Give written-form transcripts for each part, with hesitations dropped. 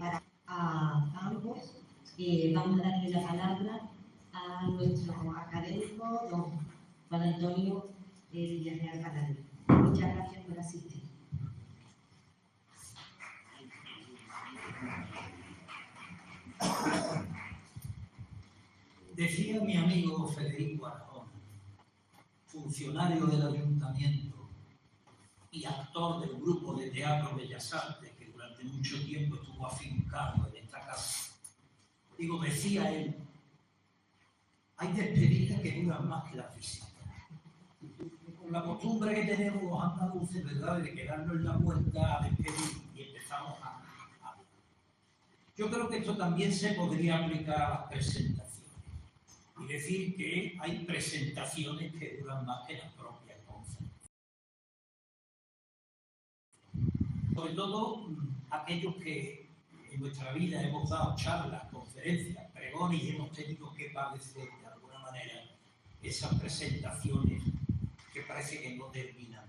para a ambos, vamos a darle la palabra a nuestro académico, don Juan Antonio Villarreal Paladín. Muchas gracias por asistir. Decía mi amigo Federico Arjona, funcionario del ayuntamiento y actor del grupo de teatro Bellas Artes, que durante mucho tiempo estuvo afincado en esta casa. Decía él, hay despedidas que duran más que la visita. Con la costumbre que tenemos los andaluces, ¿verdad?, de quedarnos en la puerta a despedir y empezamos a... Yo creo que esto también se podría aplicar a las presentaciones. Y decir que hay presentaciones que duran más que las propias conferencias. Sobre todo aquellos que en nuestra vida hemos dado charlas, conferencias, pregones y hemos tenido que padecer de alguna manera esas presentaciones que parece que no terminan.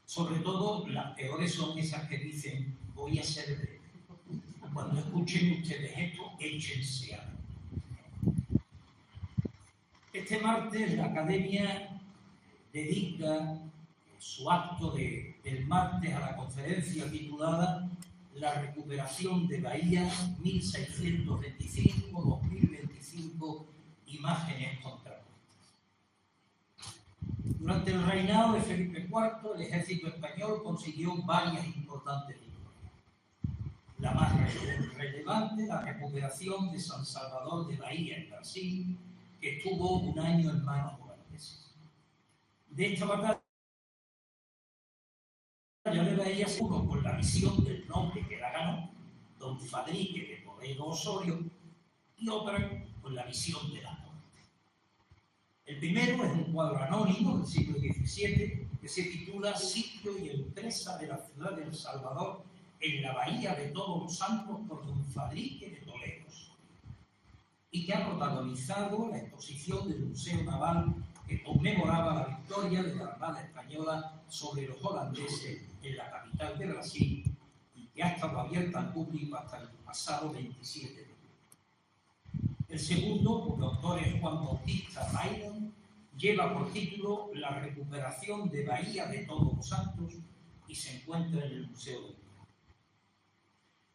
Sobre todo las peores son esas que dicen voy a ser breve. Cuando escuchen ustedes esto, échense a... Este martes la Academia dedica su acto del martes a la conferencia titulada La recuperación de Bahía 1625-2025, imágenes contrapuestas. Durante el reinado de Felipe IV, el ejército español consiguió varias importantes victorias. La más relevante, la recuperación de San Salvador de Bahía, en Brasil, que estuvo un año en manos holandeses. De esta batalla de Bahía uno con la visión del nombre que la ganó, don Fadrique de Toledo Osorio, y otra con la visión de la corte. El primero es un cuadro anónimo del siglo XVII que se titula Sitio y empresa de la ciudad de El Salvador en la Bahía de Todos los Santos por don Fadrique de Toledo Osorio, y que ha protagonizado la exposición del Museo Naval que conmemoraba la victoria de la Armada Española sobre los holandeses en la capital de Brasil y que ha estado abierta al público hasta el pasado 27 de julio. El segundo, cuyo autor es Juan Bautista Byron, lleva por título La recuperación de Bahía de Todos los Santos y se encuentra en el Museo del Prado.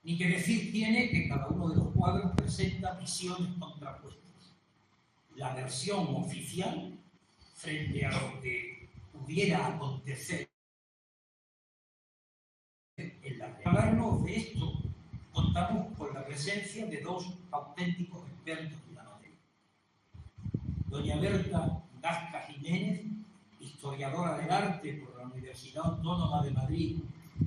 Ni que decir tiene que cada uno de los cuadros presenta visiones contrapuestas. La versión oficial frente a lo que pudiera acontecer en la realidad. Para hablarnos de esto, contamos con la presencia de dos auténticos expertos en la materia. Doña Berta Gasca Jiménez, historiadora del arte por la Universidad Autónoma de Madrid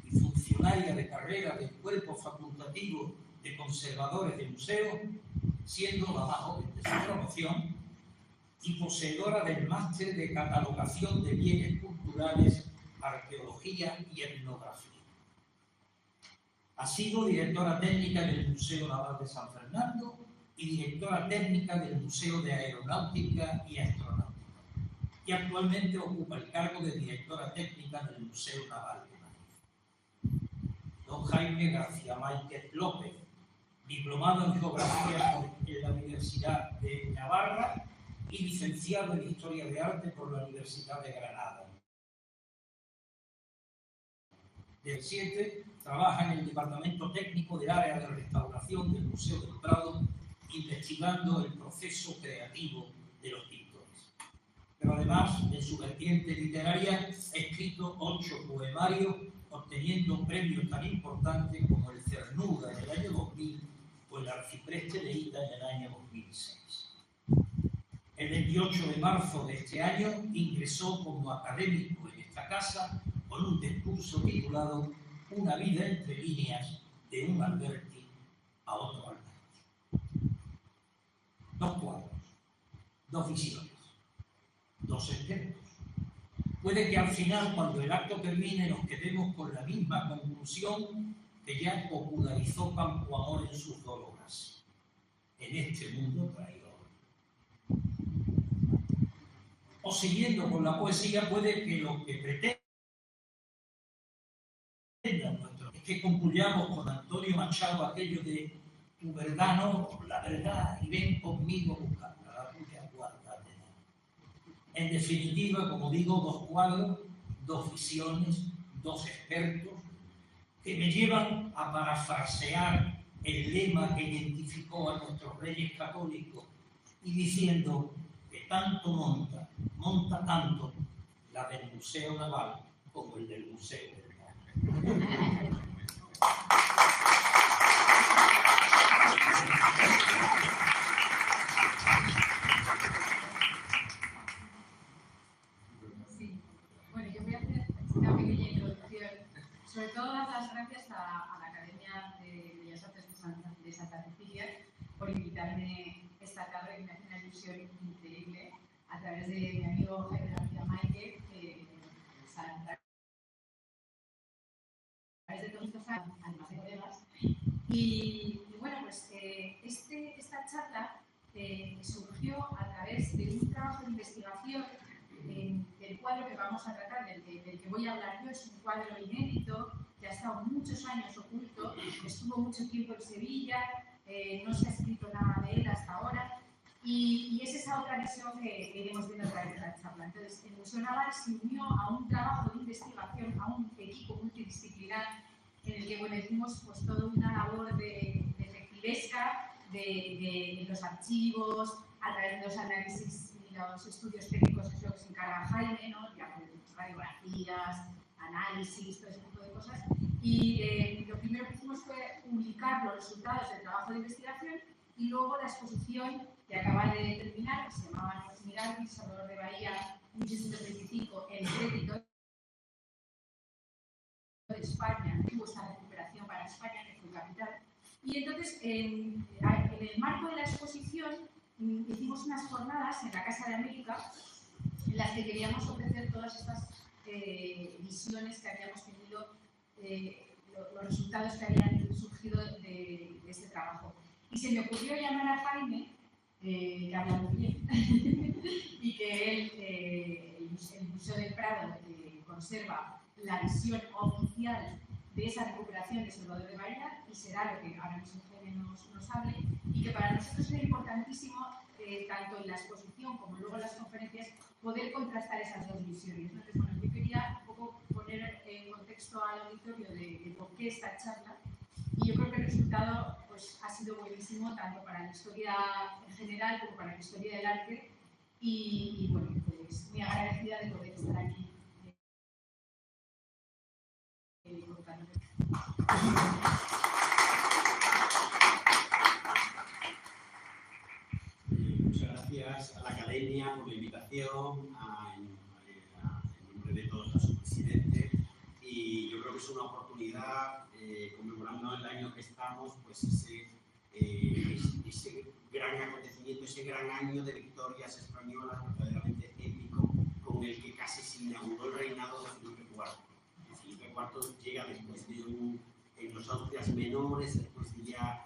y funcionaria de carrera del Cuerpo Facultativo de Conservadores de Museos, siendo la más joven de su promoción, y poseedora del máster de Catalogación de Bienes Culturales, Arqueología y Etnografía. Ha sido directora técnica del Museo Naval de San Fernando y directora técnica del Museo de Aeronáutica y Astronáutica, y actualmente ocupa el cargo de directora técnica del Museo Naval de Madrid. Don Jaime García Máiquez López, diplomado en Geografía en la Universidad de Navarra y licenciado en Historia de Arte por la Universidad de Granada. Del 7 trabaja en el Departamento Técnico del Área de Restauración del Museo del Prado, investigando el proceso creativo de los pintores. Pero además, en su vertiente literaria, ha escrito 8 poemarios, obteniendo premios tan importantes como el Cernuda en el año 2000 o el Arcipreste de Ita en el año 2006. El 28 de marzo de este año ingresó como académico en esta casa con un discurso titulado Una vida entre líneas, de un Alberti a otro Alberti. 2 cuadros, 2 visiones, 2 expertos. Puede que al final, cuando el acto termine, nos quedemos con la misma conclusión que ya popularizó Campoamor en sus doloras. En este mundo traidor. O siguiendo con la poesía, puede que lo que pretendan nuestros es que concluyamos con Antonio Machado aquello de tu verdad no, la verdad, y ven conmigo a buscarla, la tuya guárdate. En definitiva, como digo, dos cuadros, dos visiones, dos expertos que me llevan a parafrasear el lema que identificó a nuestros reyes católicos y diciendo que tanto monta tanto la del Museo Naval como el del Museo del Mar. Sí. Bueno, yo voy a hacer una pequeña introducción. Sobre todo dar las gracias a la Academia de Bellas Artes de Santa Cecilia por invitarme esta tarde, que me hace una ilusión increíble, a través de mi amigo Jaime García Maite, a través de todos estos años, además de colegas. Y bueno, pues esta charla surgió a través de un trabajo de investigación del cuadro que vamos a tratar, del que voy a hablar yo. Es un cuadro inédito que ha estado muchos años oculto, estuvo mucho tiempo en Sevilla, no se ha escrito nada de él hasta ahora, y es esa otra visión que iremos viendo a través de la charla. Entonces, el Museo Naval se unió a un trabajo de investigación, a un equipo multidisciplinar en el que, bueno, hicimos pues toda una labor de detectivesca de los archivos, a través de los análisis y los estudios técnicos, que es lo que se encarga Jaime, ¿no? Radiografías, análisis, todo ese tipo de cosas. Y lo primero que hicimos fue publicar los resultados del trabajo de investigación y luego la exposición que acaba de terminar, que se llamaba Miralvis, Salvador de Bahía, 1825, el crédito de España, tuvo esta recuperación para España, que fue capital. Y entonces, en el marco de la exposición, hicimos unas jornadas en la Casa de América en las que queríamos ofrecer todas estas visiones que habíamos tenido, los resultados que habían surgido de este trabajo. Y se me ocurrió llamar a Jaime, que habla muy bien, y que él, el Museo del Prado, conserva la visión oficial de esa recuperación de Salvador de Bahía, y será lo que ahora mismo Jaime nos hable, y que para nosotros es importantísimo, tanto en la exposición como luego en las conferencias, poder contrastar esas dos visiones. Entonces, bueno, yo quería un poco poner en contexto al auditorio de por qué esta charla, y yo creo que el resultado pues, ha sido buenísimo, tanto para la historia en general como para la historia del arte, y bueno, pues muy agradecida de poder estar aquí. Muchas gracias a la Academia por la invitación, en nombre de todos a su presidente, y yo creo que es una oportunidad, conmemorando el año que estamos, pues ese gran acontecimiento, ese gran año de victorias españolas verdaderamente épico, con el que casi se inauguró el reinado de Felipe IV. Felipe IV llega después en los Austrias menores, después de ya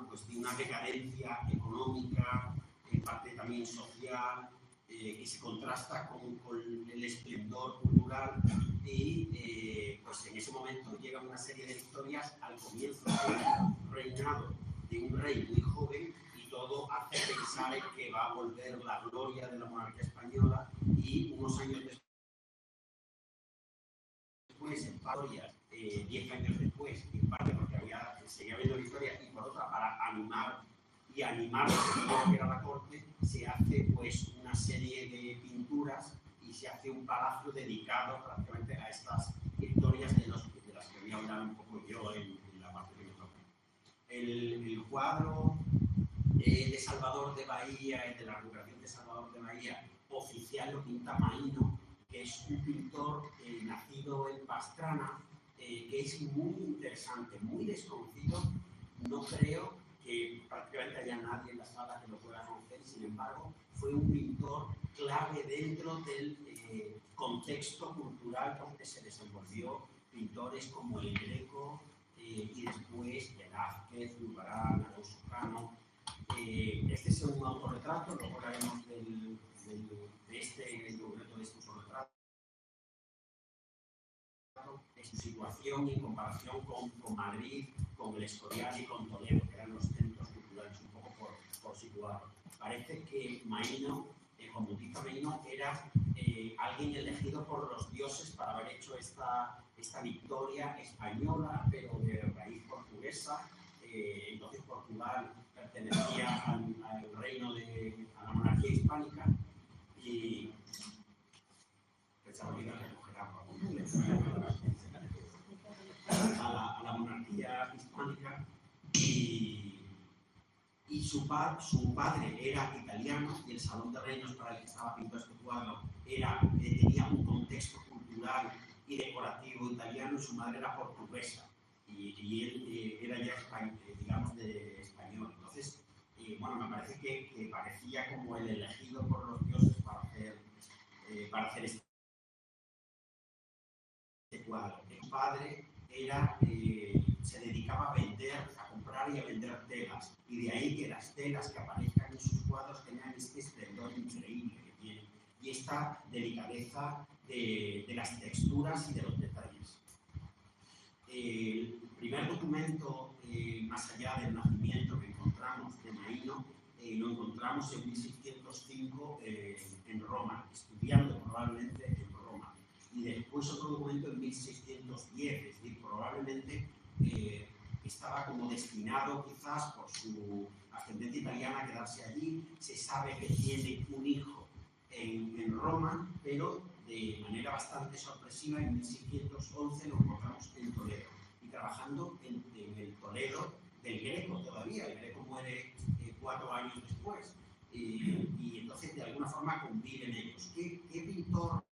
pues de una decadencia económica, en parte también social, que se contrasta con el esplendor cultural, y pues en ese momento llega una serie de victorias al comienzo del reinado de un rey muy joven, y todo hace pensar en que va a volver la gloria de la monarquía española, y unos años después, en victorias, 10 años después, en parte porque seguía habiendo victorias, y por otra para animar lo que era la corte, se hace pues una serie de pinturas y se hace un palacio dedicado prácticamente a estas victorias de las que voy a hablar un poco yo en la parte que me toca. El cuadro de Salvador de Bahía y de la recuperación de Salvador de Bahía oficial lo pinta Maíno, que es un pintor nacido en Pastrana, que es muy interesante, muy desconocido. No creo que prácticamente haya nadie en la sala que lo pueda conocer, sin embargo, fue un pintor clave dentro del contexto cultural donde se desenvolvió pintores como el Greco, y después Velázquez, Zurbarán, Alonso Cano. Este es un autorretrato, luego hablaremos de este en concreto de este autorretrato. Es su situación y en comparación con Madrid, con el Escorial y con Toledo, que eran los centros culturales, un poco por situarlo. Parece que Maíno, Juan Bautista Maíno, era alguien elegido por los dioses para haber hecho esta victoria española, pero de raíz portuguesa. Entonces Portugal pertenecía al reino a la monarquía hispánica y pensaba que iba a recoger agua a la monarquía hispánica y su padre era italiano y el Salón de Reinos para el que estaba pintado este cuadro tenía un contexto cultural y decorativo italiano y su madre era portuguesa y él era ya digamos de español. Entonces, bueno, me parece que parecía como el elegido por los dioses para hacer este cuadro. Su padre se dedicaba a comprar y a vender telas, y de ahí que las telas que aparezcan en sus cuadros tengan este esplendor increíble que tienen y esta delicadeza de las texturas y de los detalles. El primer documento, más allá del nacimiento que encontramos de Maíno, lo encontramos en 1605 en Roma, estudiando probablemente en Roma. Y después otro documento en 1610, es decir, probablemente estaba como destinado quizás por su ascendencia italiana a quedarse allí. Se sabe que tiene un hijo en Roma, pero de manera bastante sorpresiva en 1611 lo encontramos en Toledo y trabajando en el Toledo del Greco todavía. El Greco muere 4 años después y entonces de alguna forma conviven ellos. ¿Qué pintor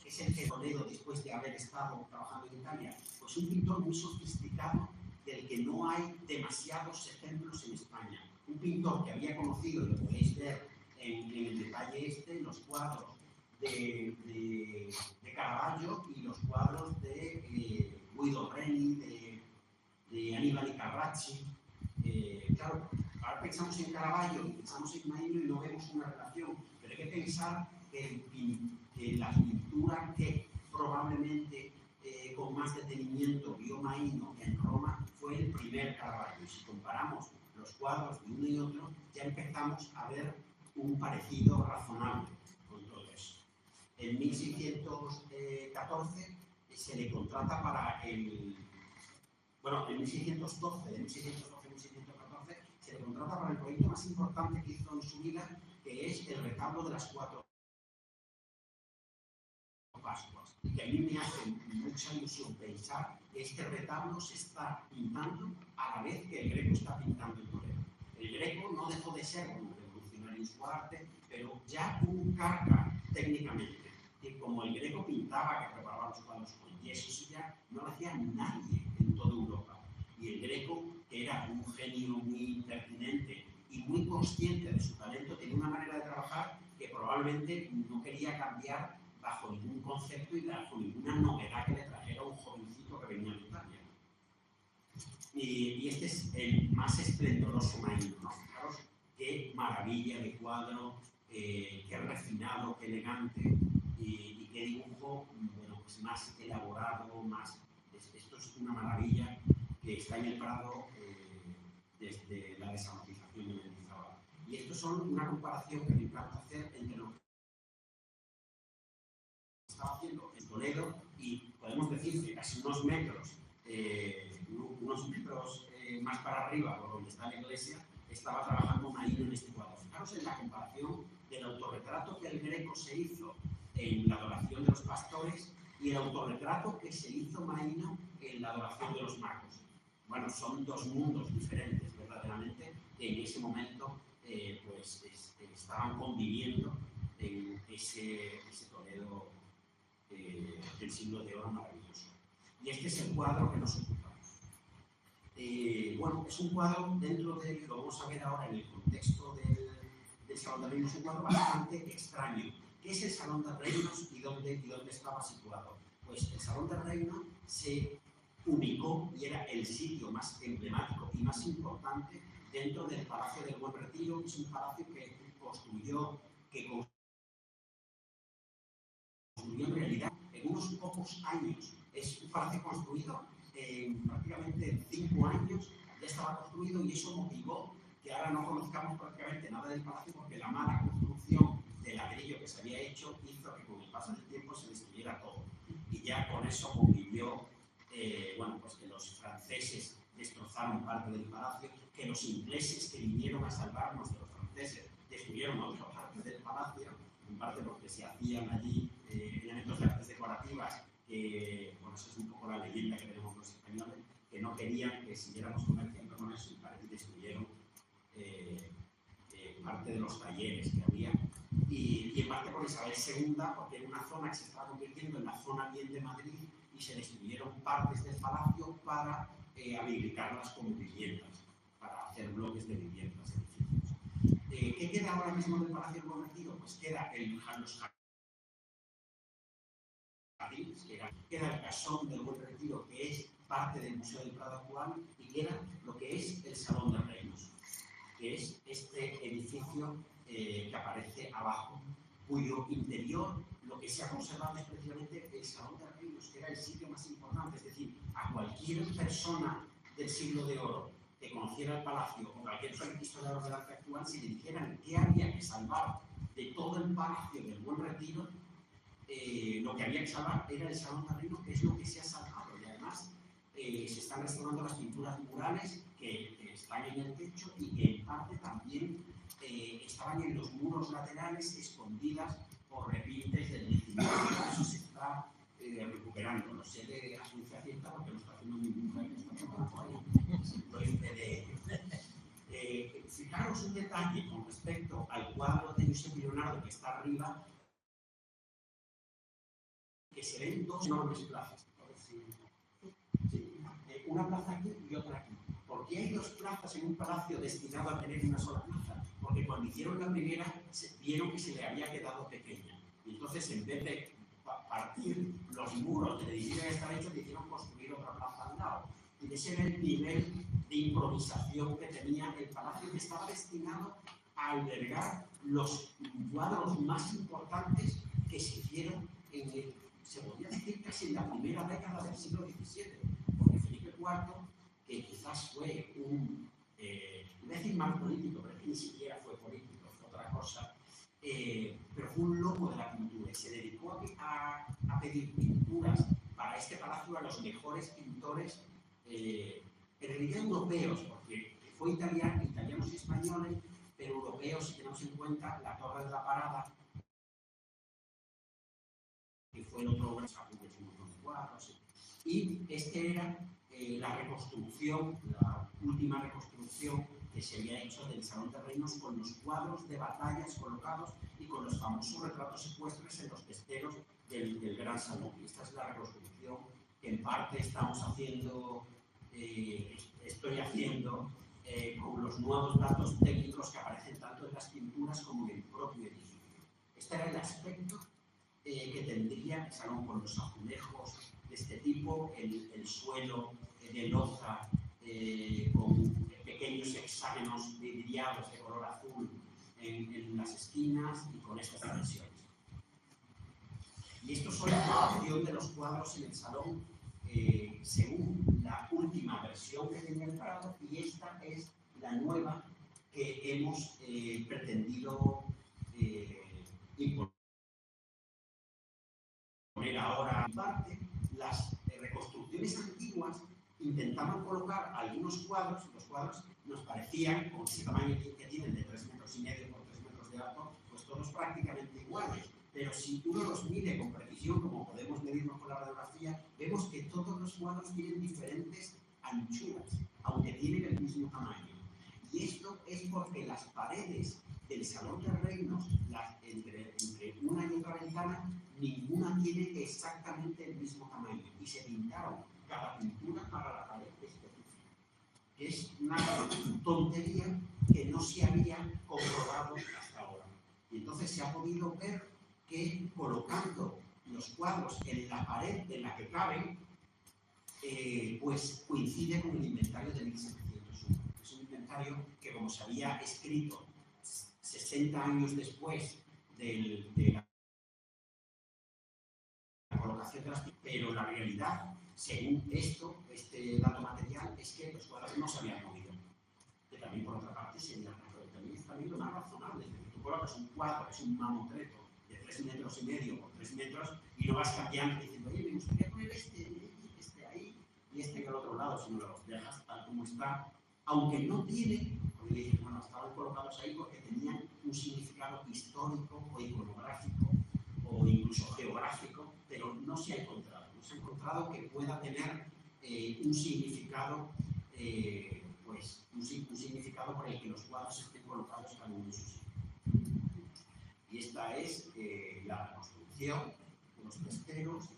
es el que Toledo después de haber estado trabajando en Italia? Pues un pintor muy sofisticado del que no hay demasiados ejemplos en España. Un pintor que había conocido, y lo podéis ver en el detalle en los cuadros de Caravaggio y los cuadros de Guido Reni, de Aníbal y Carracci. Claro, ahora pensamos en Caravaggio y pensamos en Maíno y no vemos una relación, pero hay que pensar que la pintura que probablemente con más detenimiento vio Maíno en Roma fue el primer Caravaggio. Y si comparamos los cuadros de uno y otro, ya empezamos a ver un parecido razonable con todo eso. En 1614 se le contrata para en 1612, de 1612 a 1614, se le contrata para el proyecto más importante que hizo en su vida, que es el retablo de las 4 Pascuas. Y que a mí me hace mucha ilusión pensar que este retablo se está pintando a la vez que el Greco está pintando en Toledo. El Greco no dejó de ser un revolucionario en su arte, pero ya un carga técnicamente. Que como el Greco pintaba, que preparaba los cuadros con yesos y ya, no lo hacía nadie en toda Europa. Y el Greco, que era un genio muy pertinente y muy consciente de su talento, tenía una manera de trabajar que probablemente no quería cambiar bajo ningún concepto y bajo ninguna novedad que le trajera un jovencito que venía de Italia. Y este es el más esplendoroso Maíno, ¿no? Fijaros qué maravilla de cuadro, qué refinado, qué elegante y qué dibujo, bueno, pues más elaborado, más. Esto es una maravilla que está en el Prado desde la desamortización de Mendizábal. Y esto son una comparación que me encanta hacer entre lo que estaba haciendo en Toledo y podemos decir que casi unos metros más para arriba, por donde está la iglesia, estaba trabajando Maíno en este cuadro. Fijaros en la comparación del autorretrato que el Greco se hizo en la adoración de los pastores y el autorretrato que se hizo Maíno en la adoración de los magos. Bueno, son dos mundos diferentes, verdaderamente, que en ese momento estaban conviviendo en ese Toledo del siglo de oro maravilloso. Y este es el cuadro que nos ocupa. Bueno, es un cuadro dentro de, lo vamos a ver ahora en el contexto del Salón de Reinos, un cuadro bastante extraño. ¿Qué es el Salón de Reinos y dónde estaba situado? Pues el Salón de Reinos se ubicó y era el sitio más emblemático y más importante dentro del Palacio del Buen Retiro, que es un palacio que construyó en realidad en en unos pocos años. Es un palacio construido prácticamente en 5 años, ya estaba construido, y eso motivó que ahora no conozcamos prácticamente nada del palacio, porque la mala construcción del ladrillo que se había hecho hizo que con el paso del tiempo se destruyera todo. Y ya con eso convivió, bueno, pues que los franceses destrozaron parte del palacio, que los ingleses que vinieron a salvarnos de los franceses destruyeron otra parte del palacio, en parte porque se hacían allí elementos de artes decorativas que, bueno, eso es un poco la leyenda que tenemos los españoles, que no querían que siguiéramos comerciando con eso, y para que destruyeron parte de los talleres que había, y en parte por Isabel II, porque era una zona que se estaba convirtiendo en la zona bien de Madrid, y se destruyeron partes del palacio para habilitarlas como viviendas, para hacer bloques de viviendas, edificios. ¿Qué queda ahora mismo del Palacio del Buen Retiro? Pues queda los jardines, queda el casón del Buen Retiro, que es parte del Museo del Prado actual, y queda lo que es el Salón de Reinos, que es este edificio que aparece abajo, cuyo interior lo que se ha conservado es precisamente el Salón de Reinos, que era el sitio más importante. Es decir, a cualquier persona del siglo de oro que conociera el palacio, o cualquier historiador del arte actual, si le dijeran qué había que salvar de todo el palacio del Buen Retiro, lo que había que salvar era el Salón de Reinos, que es lo que se ha salvado. Y además se están restaurando las pinturas murales que están en el techo, y que en parte también estaban en los muros laterales, escondidas por repintes del 19. Eso se está recuperando. No sé de ciencia cierta porque lo está haciendo mi mujer, que está trabajando ahí. Lo hice de ello. Fijaros un detalle con respecto al cuadro de Giuseppe Leonardo que está arriba, que se ven dos enormes plazas. Una plaza aquí y otra aquí. ¿Por qué hay dos plazas en un palacio destinado a tener una sola plaza? Porque cuando hicieron la primera, vieron que se le había quedado pequeña. Y entonces, en vez de partir los muros del edificio que estaba hecho, decidieron construir otra plaza al lado. Y ese era el nivel de improvisación que tenía el palacio, que estaba destinado a albergar los cuadros más importantes que se hicieron se podría decir casi en la primera década del siglo XVII, porque Felipe IV, que quizás fue un, voy a decir más político, pero que ni siquiera fue político, fue otra cosa, pero fue un loco de la pintura, y se dedicó a pedir pinturas para este palacio a los mejores pintores, en realidad europeos, porque fue italianos y españoles, pero europeos, si tenemos en cuenta la Torre de la Parada, que fue el otro gran cuadros. Y este era la reconstrucción, la última reconstrucción que se había hecho del Salón de Reinos, con los cuadros de batallas colocados y con los famosos retratos ecuestres en los testeros del Gran Salón. Y esta es la reconstrucción que en parte estamos haciendo, estoy haciendo con los nuevos datos técnicos que aparecen tanto en las pinturas como en el propio edificio. Este era el aspecto que tendría el salón, con los azulejos de este tipo, el suelo de loza con pequeños hexágonos vidriados de color azul en las esquinas, y con estas dimensiones. Y esto es la colocación de los cuadros en el salón según la última versión que tenía el Prado, y esta es la nueva que hemos pretendido poner ahora en parte. Las reconstrucciones antiguas intentaban colocar algunos cuadros, y los cuadros nos parecían, con ese tamaño que tienen de 3,5 metros por 3 metros de alto, pues todos prácticamente iguales. Pero si uno los mide con precisión, como podemos medirnos con la radiografía, vemos que todos los cuadros tienen diferentes anchuras, aunque tienen el mismo tamaño. Y esto es porque las paredes del Salón de Reinos, entre una y otra ventana, ninguna tiene exactamente el mismo tamaño, y se pintaron cada pintura para la pared específica. Es una tontería que no se había comprobado hasta ahora. Y entonces se ha podido ver que colocando los cuadros en la pared en la que caben, pues coincide con el inventario de 1701. Es un inventario que, como se había escrito 60 años después de la colocación Pero la realidad, según este dato material, es que los cuadros no se habían movido. Que también, por otra parte, sería también lo más razonable. Tú colocas un cuadro, es un mamotreto de 3,5 metros o 3 metros, y no vas cambiando diciendo, oye, me gustaría poner este ahí y este en el otro lado, sino los dejas tal como está, aunque no tiene, porque le dicen, bueno, estaban colocados ahí porque tenían un significado histórico o iconográfico o incluso geográfico, pero no se ha encontrado. No se ha encontrado que pueda tener un significado, un significado por el que los cuadros estén colocados cada uno en su sitio. Y esta es la construcción de los testeros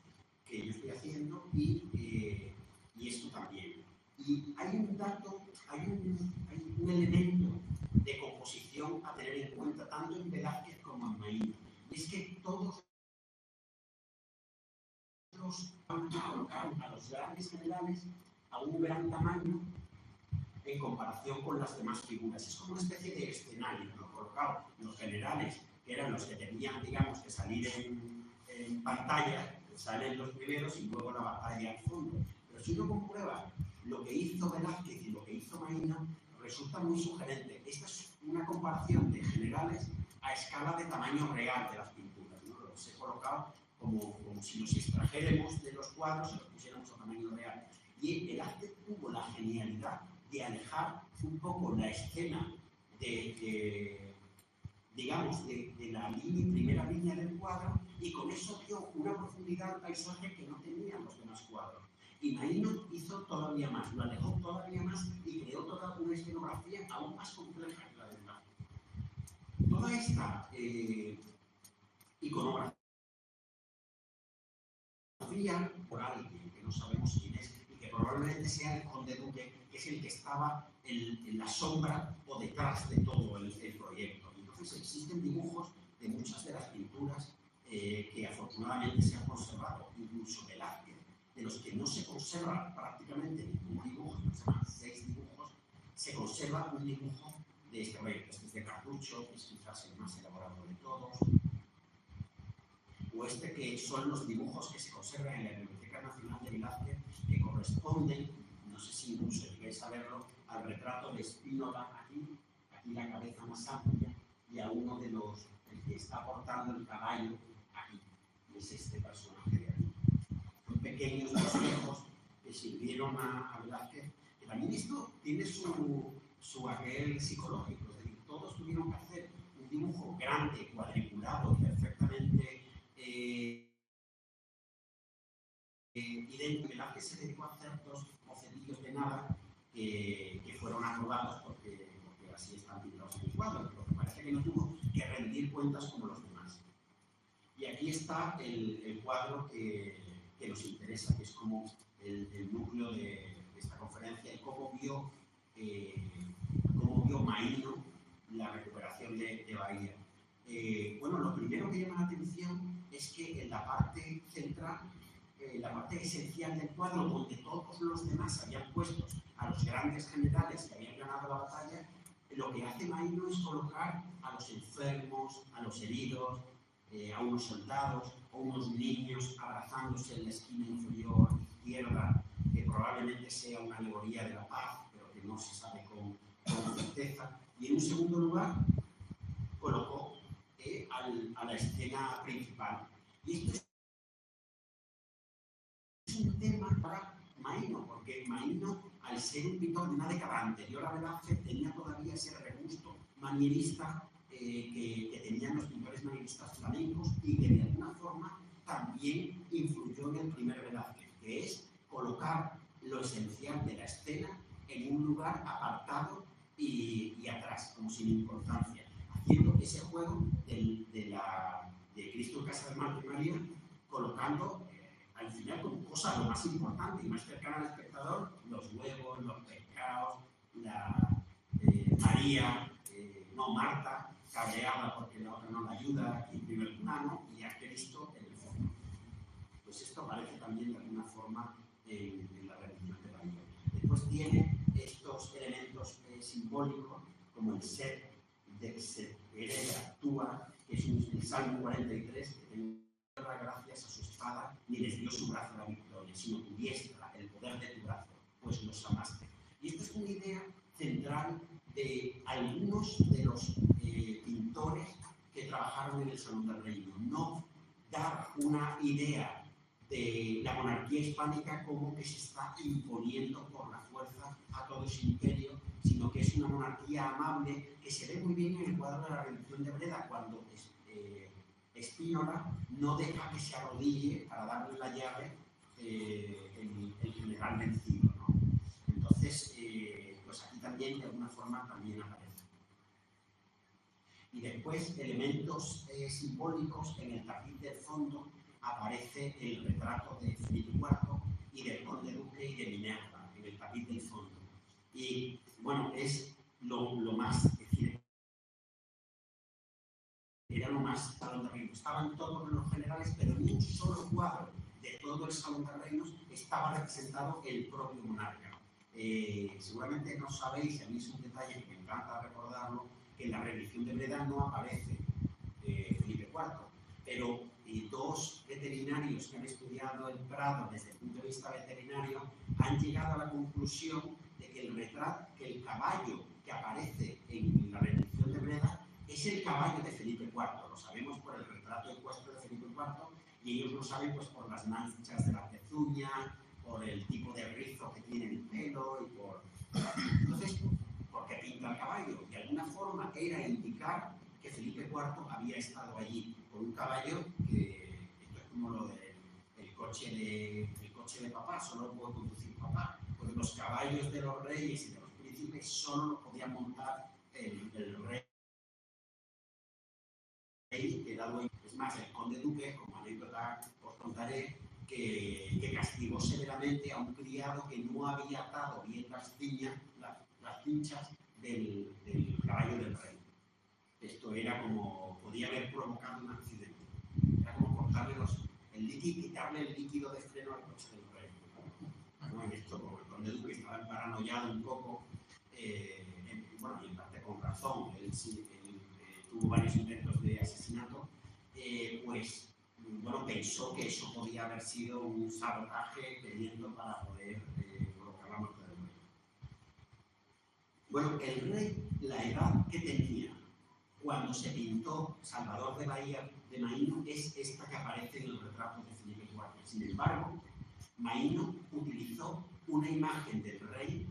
que yo estoy haciendo y esto también. Y hay un dato, hay un elemento de composición a tener en cuenta tanto en Velázquez como en Maína. Y es que todos los colocaron a los grandes generales a un gran tamaño en comparación con las demás figuras. Es como una especie de escenario, ¿no? Colocado los generales, que eran los que tenían, digamos, que salir en pantalla, salen los primeros y luego la batalla al fondo. Pero si uno comprueba lo que hizo Velázquez y lo que hizo Maína, resulta muy sugerente. Esta es una comparación de generales a escala de tamaño real de las pinturas, ¿no? Los he colocado como si los extrajéramos de los cuadros y los pusiéramos a tamaño real. Y Velázquez tuvo la genialidad de alejar un poco la escena digamos, de la primera línea del cuadro, y con eso dio una profundidad al paisaje que no tenían los demás cuadros. Y Maína hizo todavía más, lo alejó todavía más y creó toda una escenografía aún más compleja que la de Velázquez. Toda esta iconografía por alguien que no sabemos quién es y que probablemente sea el conde duque, que es el que estaba en la sombra o detrás de todo el proyecto. Entonces existen dibujos de muchas de las pinturas que afortunadamente se han conservado, incluso Velázquez, de los que no se conserva prácticamente ningún dibujo, se llaman 6 dibujos, se conserva un dibujo de este proyecto. Este es de Cartucho, que es quizás el más elaborado de todos, o este que son los dibujos que se conservan en la Biblioteca Nacional de Velázquez, que corresponden, no sé si incluso llegáis a verlo, al retrato de Spínola aquí la cabeza más amplia, y a uno de el que está portando el caballo aquí, y es este personaje de aquí. Son pequeños espejos que sirvieron a Velázquez, que también esto tiene su aquel psicológico, es decir, todos tuvieron que hacer un dibujo grande, cuadriculado, perfectamente idéntico. Velázquez se dedicó a hacer 2 bocetillos de nada que fueron aprobados porque así están pintados en el cuadro, pero parece que no tuvo que rendir cuentas como los demás. Y aquí está el cuadro que nos interesa, que es como el núcleo de esta conferencia, y cómo vio Maína la recuperación de Bahía. Bueno, lo primero que llama la atención es que en la parte central, la parte esencial del cuadro, donde todos los demás habían puesto a los grandes generales que habían ganado la batalla, lo que hace Maína es colocar a los enfermos, a los heridos, a unos soldados o unos niños abrazándose en la esquina inferior izquierda, que probablemente sea una alegoría de la paz, pero que no se sabe con certeza. Y en un segundo lugar, colocó a la escena principal. Y esto es un tema para Maína, porque Maína, al ser un pintor de una década anterior a Velázquez, tenía todavía ese regusto manierista que tenían los pintores manieristas flamencos, y que de alguna forma también influyó en el primer Velázquez, que es colocar lo esencial de la escena en un lugar apartado y atrás, como sin importancia, haciendo ese juego de Cristo en casa de Marta y María, colocando al final como cosa lo más importante y más cercana al espectador, los huevos, los pescados, María, no Marta, cabreada porque la otra no la ayuda, en primer plano, y a Cristo en el fondo. Pues esto aparece también de alguna forma en la religión de Bahía. Después tiene estos elementos simbólicos, como el ser de que se hereda, actúa, que es el Salmo 43, que tiene dar gracias a su espada, ni les dio su brazo la victoria, sino tu diestra, el poder de tu brazo, pues los amaste. Y esta es una idea central de algunos de los pintores que trabajaron en el Salón del Reino. No dar una idea de la monarquía hispánica como que se está imponiendo por la fuerza a todo ese imperio, sino que es una monarquía amable que se ve muy bien en el cuadro de la Redención de Breda, cuando Spínola no deja que se arrodille para darle la llave el general vencido, ¿no? Entonces, pues aquí también de alguna forma también aparece. Y después, elementos simbólicos, en el tapiz del fondo aparece el retrato de Felipe IV y del conde duque y de Minerva, en el tapiz del fondo. Y bueno, es lo más, es decir, era lo más Salón de Reinos. Estaban todos los generales, pero en un solo cuadro de todo el Salón de Reinos estaba representado el propio monarca. Seguramente no sabéis, a mí es un detalle que me encanta recordarlo, que en la rendición de Breda no aparece Felipe IV, pero dos veterinarios que han estudiado el Prado desde el punto de vista veterinario han llegado a la conclusión de que el caballo que aparece en la rendición de Breda es el caballo de Felipe IV. Lo sabemos por el retrato ecuestre de Felipe IV y ellos lo saben pues por las manchas de la pezuña, por el tipo de rizo que tiene el pelo y por... Entonces, porque pinta el caballo. De alguna forma era indicar que Felipe IV había estado allí con un caballo que, esto es como lo del coche de papá, solo lo puede conducir papá. Pues los caballos de los reyes y de los príncipes solo lo podía montar el rey. Es más, el conde duque, como anécdota os contaré, que castigó severamente a un criado que no había atado bien las cinchas del caballo del rey. Esto era como, podía haber provocado un accidente. Era como cortarle quitarle el líquido de freno al coche del rey. ¿No? En esto, como el conde duque estaba paranoiado un poco, bueno, y en parte con razón, él tuvo varios intentos de asesinato, pues bueno, pensó que eso podía haber sido un sabotaje teniendo para poder colocar la muerte del rey. Bueno, el rey, la edad que tenía cuando se pintó Salvador de Bahía de Maíno es esta que aparece en el retrato de Felipe IV. Sin embargo, Maíno utilizó una imagen del rey,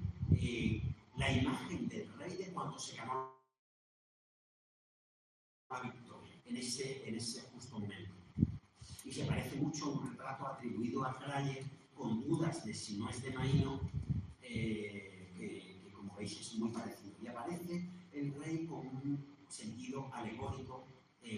la imagen del rey de cuando se ganó la victoria, en ese justo momento. Y se parece mucho a un retrato atribuido a Fraile, con dudas de si no es de Maíno, que como veis es muy parecido. Y aparece el rey con un sentido alegórico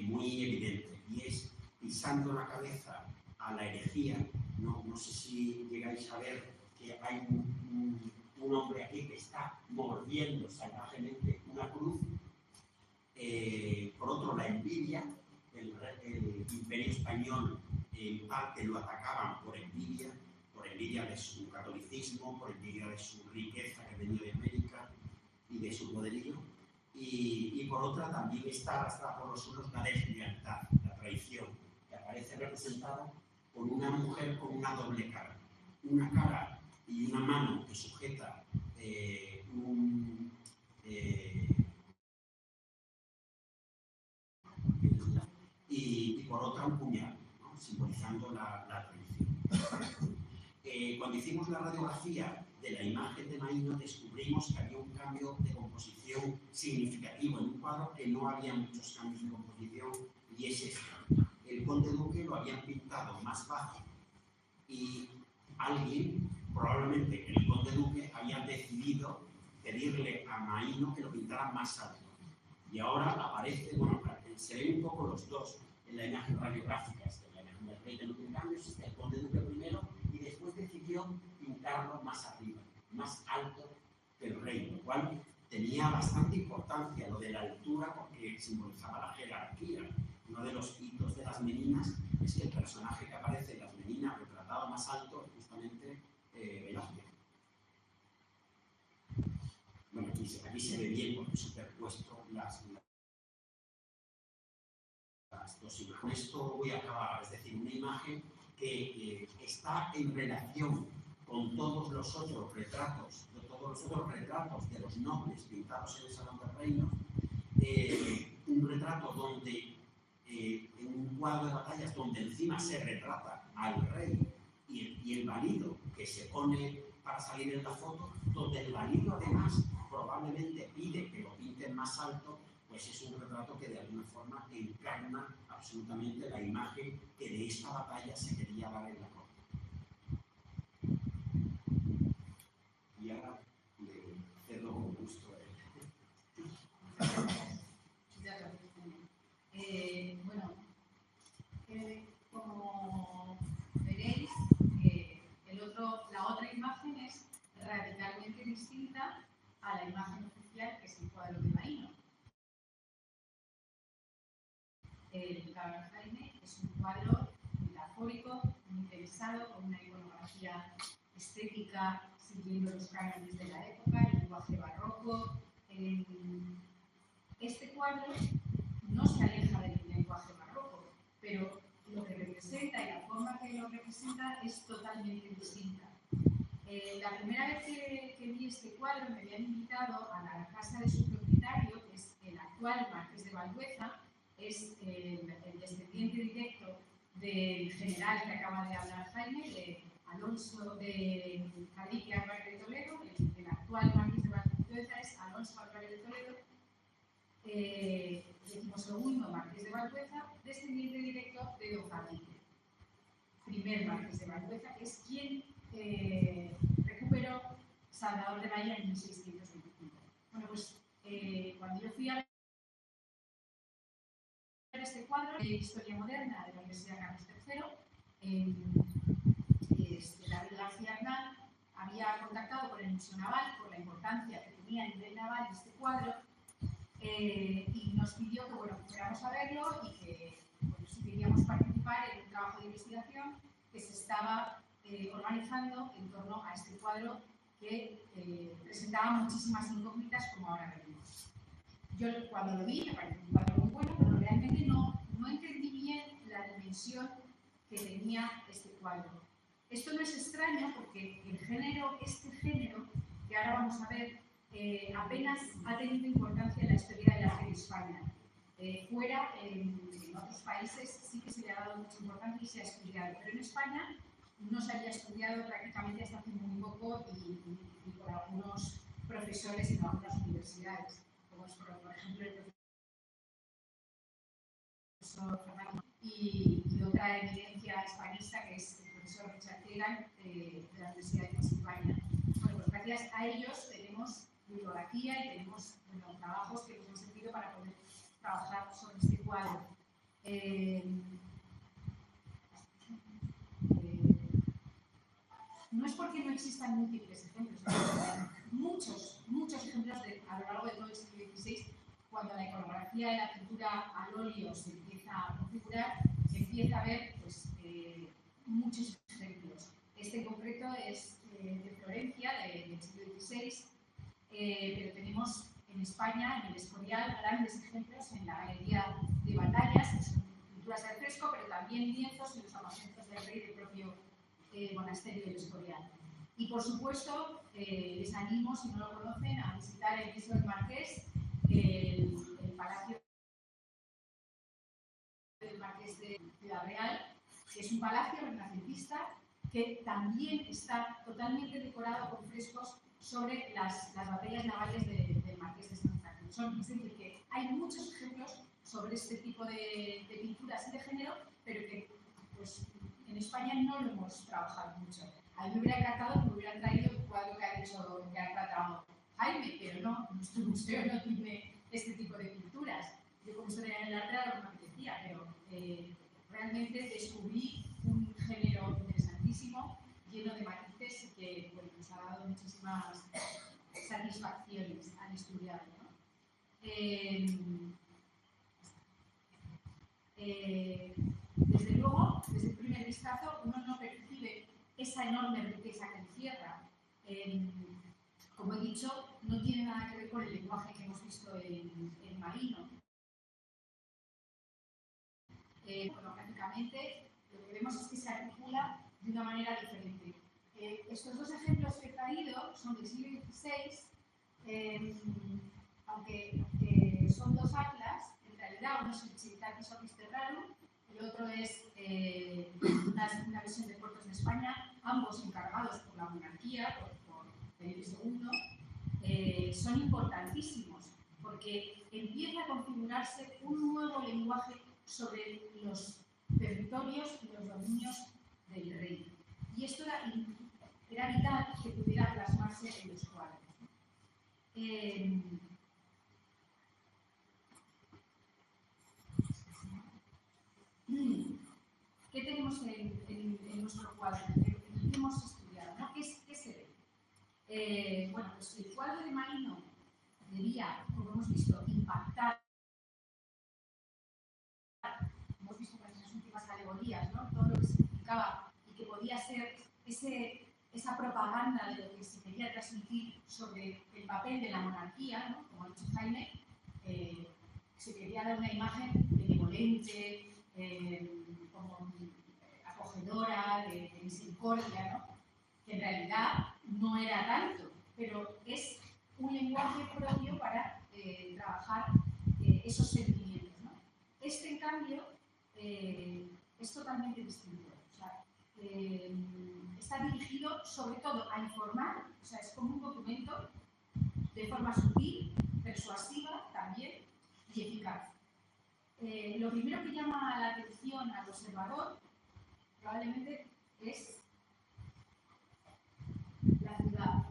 muy evidente, y es pisando la cabeza a la herejía. No sé si llegáis a ver que hay un hombre aquí que está mordiendo salvajemente una cruz. Por otro, la envidia. El imperio español en parte lo atacaban por envidia de su catolicismo, por envidia de su riqueza que venía de América y de su poderío. Y por otra también está arrastrada por los suelos la deslealtad, la traición, que aparece representada por una mujer con una doble cara. Una cara y una mano que sujeta y por otra un puñal, ¿no? Simbolizando la traición. Cuando hicimos la radiografía de la imagen de Maíno, descubrimos que había un cambio de composición significativo en un cuadro, que no había muchos cambios de composición, y es este. El conde duque lo habían pintado más bajo y alguien, probablemente el conde duque, había decidido pedirle a Maíno que lo pintara más alto. Y ahora aparece, bueno, se ven un poco los dos en la imagen radiográfica. La imagen del rey de los cambios está el conde duque primero y después decidió pintarlo más arriba, más alto que el rey, lo cual tenía bastante importancia lo de la altura porque simbolizaba la jerarquía. Uno de los hitos de las Meninas es que el personaje que aparece en las Meninas retratado más alto es justamente Velázquez. Bueno, aquí se ve bien porque he superpuesto las dos imágenes. Con esto voy a acabar, es decir, una imagen que está en relación con todos los otros retratos, de los nobles pintados en el Salón de Reinos, un retrato donde, en un cuadro de batallas donde encima se retrata al rey y el valido que se pone para salir en la foto, donde el valido además probablemente pide que lo pinten más alto, pues es un retrato que de alguna forma encarna absolutamente la imagen que de esta batalla se quería dar en la corte. Y ahora le cedo con gusto a él. Bueno, como veréis, la otra imagen es radicalmente distinta a la imagen oficial, que es el cuadro de Marino. El Cabral Jaime es un cuadro metafórico, muy pensado, con una iconografía estética, siguiendo los cánones de la época, el lenguaje barroco. Este cuadro no se aleja del lenguaje barroco, pero lo que representa y la forma que lo representa es totalmente distinta. La primera vez que vi este cuadro me habían invitado a la casa de su propietario, que es el actual Marqués de Valdueza, es el descendiente directo del general que acaba de hablar Jaime, de Alonso de Fadrique Álvarez de Toledo. El actual Marqués de Valdueza es Alonso Álvarez de Toledo, decimosegundo Marqués de Valdueza, descendiente directo de Don Fadrique, primer Marqués de Valdueza, que es quien recuperó Salvador de Bahía en 1625. Bueno, pues cuando yo fui a ver este cuadro de Historia Moderna de la Universidad Carlos III, David García Hernán había contactado con el Museo Naval por la importancia que tenía a nivel naval este cuadro, y nos pidió que fuéramos a verlo y que si queríamos participar en un trabajo de investigación que se estaba organizando en torno a este cuadro que presentaba muchísimas incógnitas, como ahora veremos. Yo cuando lo vi me pareció un cuadro muy bueno, pero realmente no entendí bien la dimensión que tenía este cuadro. Esto no es extraño porque este género, que ahora vamos a ver, apenas ha tenido importancia en la historia del arte de España. Fuera, en otros países sí que se le ha dado mucha importancia y se ha estudiado, pero en España no se había estudiado prácticamente hasta hace muy poco y por algunos profesores en algunas universidades, como es, por ejemplo, el profesor Fernando y otra eminencia hispanista que es el profesor Richard Keegan de la Universidad de Pensilvania. Bueno, pues gracias a ellos tenemos bibliografía y tenemos trabajos que nos han servido para poder trabajar sobre este cuadro. No es porque no existan múltiples ejemplos, muchos ejemplos a lo largo de todo el siglo XVI, cuando la iconografía de la pintura al óleo se empieza a configurar, se empieza a ver muchos ejemplos. Este en concreto es de Florencia, del siglo XVI, pero tenemos en España, en el Escorial, grandes ejemplos en la galería de batallas, que son pinturas al fresco, pero también lienzos en los aposentos del rey del propio monasterio del Escorial. Y por supuesto, les animo, si no lo conocen, a visitar el piso del Marqués, el Palacio del Marqués de Ciudad Real, que es un palacio renacentista que también está totalmente decorado con frescos sobre las batallas navales del Marqués de Santa Cruz. Es decir, que hay muchos ejemplos sobre este tipo de pinturas y de género, pero que pues, en España no lo hemos trabajado mucho. A mí me hubiera encantado que me hubieran traído el cuadro que ha tratado Jaime, pero no, nuestro museo no tiene este tipo de pinturas. Yo como historia del arte era lo que me apetecía, pero realmente descubrí un género interesantísimo, lleno de matices y que nos ha dado muchísimas satisfacciones al estudiarlo, ¿no? Desde luego, desde el primer vistazo, uno no percibe esa enorme riqueza que encierra. Como he dicho, no tiene nada que ver con el lenguaje que hemos visto en Marino. bueno, prácticamente lo que vemos es que se articula de una manera diferente. Estos dos ejemplos que he traído son del siglo XVI, aunque son dos atlas, en realidad uno es el Civitas Orbis Terrarum, el otro es una visión de puertos de España, ambos encargados por la monarquía, por Felipe II, son importantísimos porque empieza a configurarse un nuevo lenguaje sobre los territorios y los dominios del rey. Y esto era vital que pudiera plasmarse en los cuadros. ¿Qué tenemos en nuestro cuadro? ¿Qué hemos estudiado? ¿No? ¿Qué se ve? Bueno, pues el cuadro de Marino debía, como hemos visto, impactar. Hemos visto en las últimas alegorías, ¿no? Todo lo que significaba y que podía ser esa propaganda de lo que se quería transmitir sobre el papel de la monarquía, ¿no? Como ha dicho Jaime, se quería dar una imagen benevolente, como acogedora, de misericordia, ¿no? Que en realidad no era tanto, pero es un lenguaje propio para trabajar esos sentimientos, ¿no? Este, en cambio, es totalmente distinto. O sea, está dirigido sobre todo a informar, o sea, es como un documento de forma sutil, persuasiva también y eficaz. Lo primero que llama la atención al observador probablemente es la ciudad.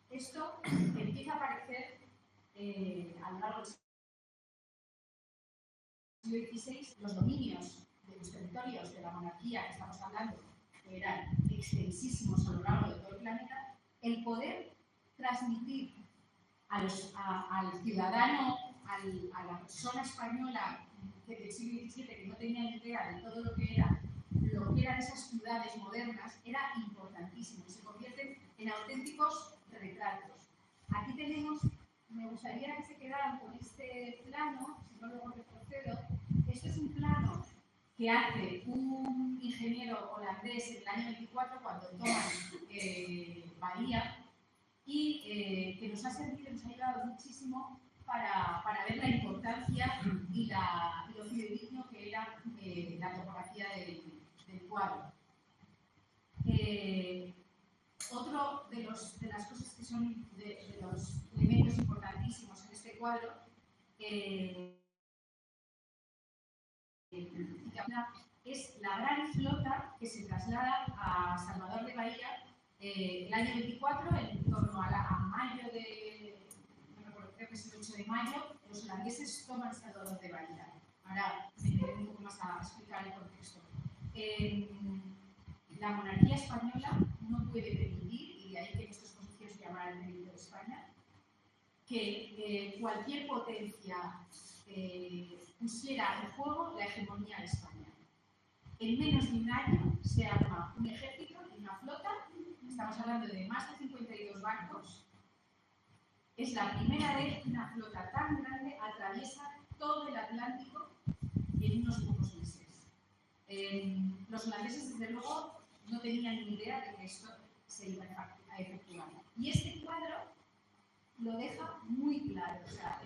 Esto empieza a aparecer a lo largo del siglo XVI, los dominios de los territorios de la monarquía que estamos hablando, que eran extensísimos a lo largo de todo el planeta, el poder transmitir al ciudadano, a la persona española del siglo XVII que no tenía ni idea de todo lo que eran esas ciudades modernas, era importantísimo y se convierten en auténticos retratos. Aquí tenemos, me gustaría que se quedaran con este plano, si no luego retrocedo. Este es un plano que hace un ingeniero holandés en el año 24 cuando toman Bahía y que nos ha servido, nos ha ayudado muchísimo para ver la importancia y lo fidedigno que era la topografía del cuadro. Otro de las cosas que son de los elementos importantísimos en este cuadro es la gran flota que se traslada a Salvador de Bahía el año 24, en torno a mayo no recuerdo, creo que es el 8 de mayo, los holandeses toman Salvador de Bahía. Ahora me iré un poco más a explicar el contexto. La monarquía española no puede permitir, y de ahí que en esta exposición se llamara el mérito de España, que cualquier potencia pusiera en juego la hegemonía de España. En menos de un año se arma un ejército y una flota, estamos hablando de más de 52 barcos. Es la primera vez que una flota tan grande atraviesa todo el Atlántico en unos pocos meses. Los holandeses, desde luego, no tenían ni idea de que esto se iba a efectuar. Y este cuadro lo deja muy claro. O sea,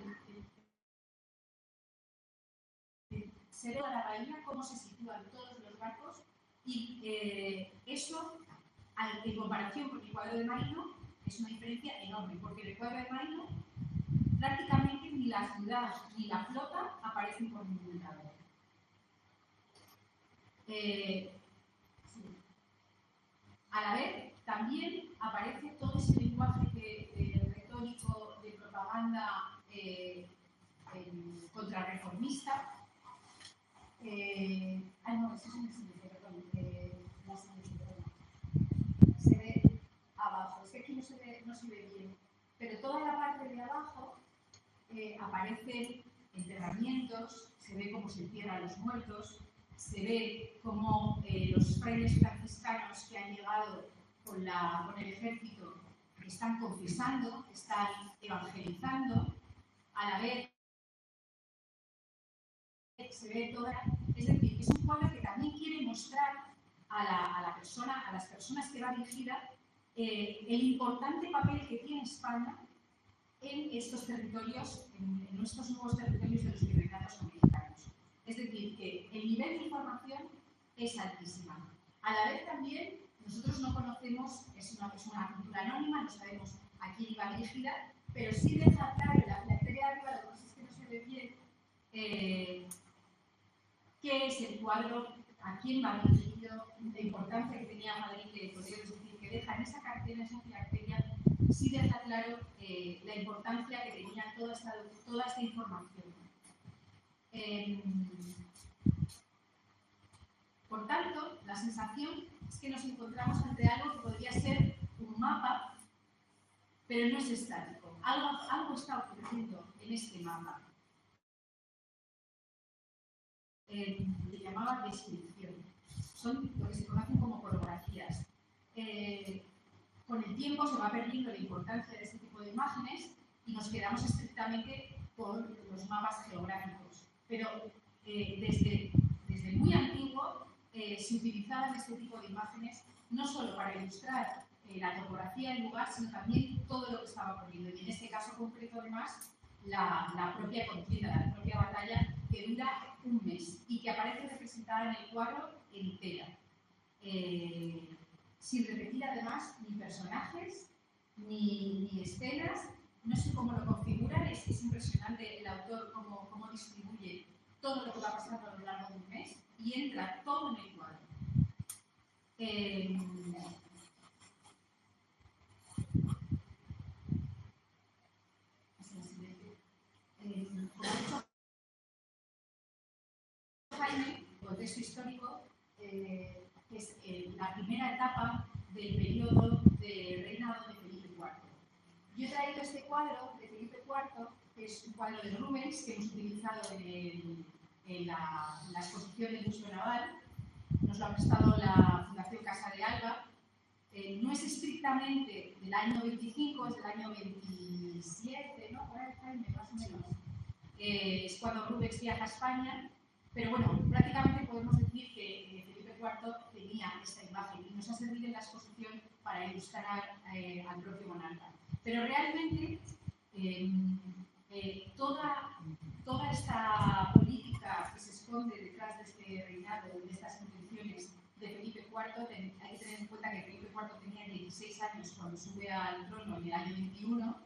se ve a la bahía cómo se sitúan todos los barcos y eso, en comparación con el cuadro de Marino, es una diferencia enorme, porque en el cuadro de Marino prácticamente ni la ciudad ni la flota aparecen por ningún lado. Sí. A la vez, también aparece todo ese lenguaje retórico de propaganda contrarreformista. No, eso es un siguiente, perdón. Se ve abajo, es que aquí no se ve bien, pero toda la parte de abajo aparecen enterramientos, se ve cómo se entierran a los muertos, se ve cómo los frailes franciscanos que han llegado con el ejército están confesando, están evangelizando, a la vez ve toda. Es decir, es un cuadro que también quiere mostrar a las personas que va dirigida el importante papel que tiene España en estos territorios, en nuestros nuevos territorios de los virreinatos americanos. Es decir, que el nivel de información es altísima. A la vez también, nosotros no conocemos, es una cultura anónima, no sabemos a quién iba dirigida, pero sí deja claro la historia de arriba, lo que pasa es que no se ve bien, qué es el cuadro, a quién va dirigido, la importancia que tenía Madrid de poder, es decir, que deja en esa cartera, sí deja claro la importancia que tenía toda esta información. Por tanto, la sensación es que nos encontramos ante algo que podría ser un mapa, pero no es estático. Algo está ocurriendo en este mapa. Se llamaba descripción. Son lo que se conocen como colografías. Con el tiempo se va perdiendo la importancia de este tipo de imágenes y nos quedamos estrictamente con los mapas geográficos. Pero desde muy antiguo se utilizaban este tipo de imágenes no solo para ilustrar la topografía del lugar, sino también todo lo que estaba ocurriendo. Y en este caso concreto, además, la propia contienda, la propia batalla, que dura un mes y que aparece representada en el cuadro entera. Sin repetir además ni personajes, ni escenas. No sé cómo lo configuran, es impresionante el autor cómo distribuye todo lo que va pasando a lo largo de un mes y entra todo en el cuadro. Jaime, el contexto histórico, es la primera etapa del periodo de reinado de Felipe IV. Yo he traído este cuadro de Felipe IV, que es un cuadro de Rubens que hemos utilizado en la exposición del Museo Naval. Nos lo ha prestado la Fundación Casa de Alba. No es estrictamente del año 25, es del año 27, ¿no? Por ahí, Jaime, más o menos. Es cuando Rubens viaja a España. Pero bueno, prácticamente podemos decir que Felipe IV tenía esta imagen y nos ha servido en la exposición para ilustrar al propio monarca. Pero realmente toda esta política que se esconde detrás de este reinado, de estas intenciones de Felipe IV, hay que tener en cuenta que Felipe IV tenía 16 años cuando sube al trono en el año 21,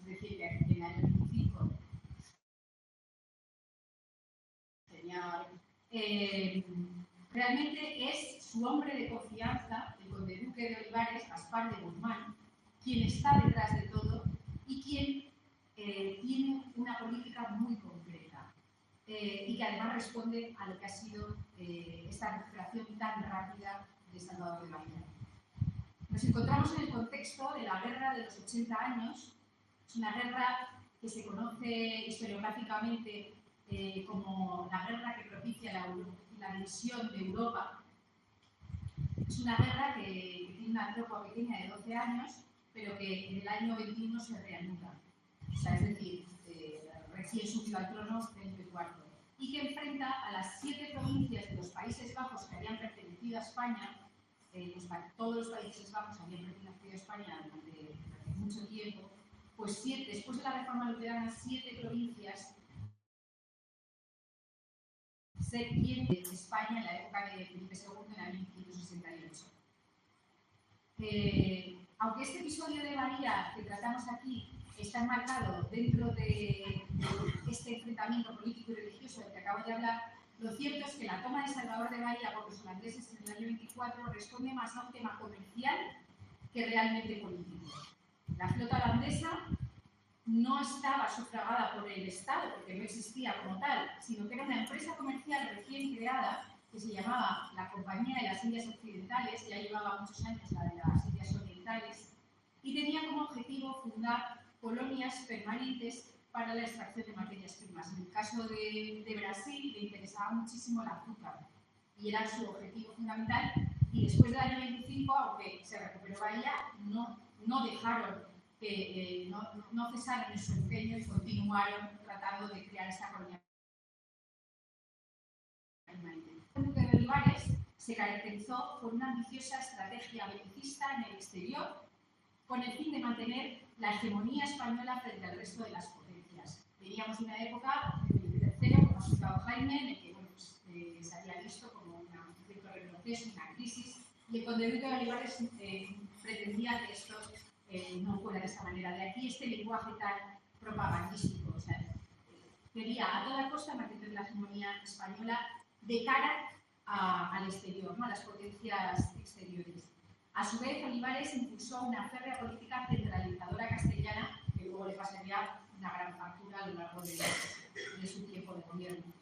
es decir, que en el año 25 realmente es su hombre de confianza, el conde duque de Olivares, Gaspar de Guzmán, quien está detrás de todo y quien tiene una política muy concreta y que además responde a lo que ha sido esta recuperación tan rápida de Salvador de Bahía. Nos encontramos en el contexto de la guerra de los 80 años. Es una guerra que se conoce historiográficamente como la guerra que propicia la división de Europa. Es una guerra que tiene una tregua pequeña de 12 años, pero que en el año 21 se reanuda. O sea, es decir, recién subido al trono Felipe IV. Y que enfrenta a las 7 provincias de los Países Bajos que habían pertenecido a España. Todos los Países Bajos habían pertenecido a España durante mucho tiempo. Pues después de la reforma luterana, 7 provincias se quieren de España en la época de Felipe II, en el año 1568. Aunque este episodio de Bahía que tratamos aquí está enmarcado dentro de este enfrentamiento político y religioso del que acabo de hablar, lo cierto es que la toma de Salvador de Bahía por los holandeses en el año 24 responde más a un tema comercial que realmente político. La flota holandesa no estaba sufragada por el Estado, porque no existía como tal, sino que era una empresa comercial recién creada que se llamaba la Compañía de las Indias Occidentales, ya llevaba muchos años la de las Indias Orientales, y tenía como objetivo fundar colonias permanentes para la extracción de materias primas. En el caso de Brasil le interesaba muchísimo el azúcar y era su objetivo fundamental, y después del año 25, aunque se recuperó Bahía, no dejaron no cesaron en su empeño y continuaron tratando de crear esta colonia Olivares se caracterizó por una ambiciosa estrategia belicista en el exterior, con el fin de mantener la hegemonía española frente al resto de las potencias. Veníamos de una época del tercero, como ha citado Jaime, en el que bueno, pues, se había visto como un cierto retroceso, una crisis, y el conde Duque de Olivares pretendía que esto no fuera de esta manera. De aquí este lenguaje tan propagandístico. O sea, quería a toda costa mantener la hegemonía española de cara al exterior, ¿no? A las potencias exteriores. A su vez, Olivares impulsó una férrea política centralizadora castellana que luego le pasaría una gran factura a lo largo de su tiempo de gobierno.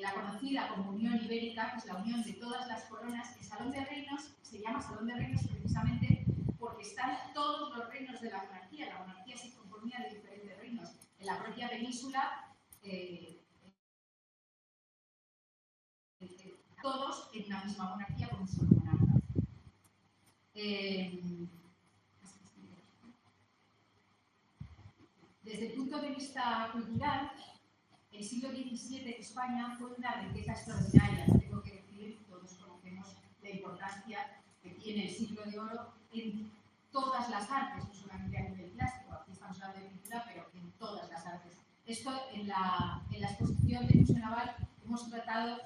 La conocida como Unión Ibérica, que es la unión de todas las coronas, el Salón de Reinos se llama Salón de Reinos precisamente porque están todos los reinos de la monarquía. La monarquía se componía de diferentes reinos. En la propia península, todos en una misma monarquía con un solo monarca. Desde el punto de vista cultural, el siglo XVII en España fue una riqueza extraordinaria. Tengo que decir, todos conocemos la importancia que tiene el siglo de oro en todas las artes, no solamente a nivel clásico, aquí estamos hablando de pintura, pero en todas las artes. Esto en la exposición del Museo Naval hemos tratado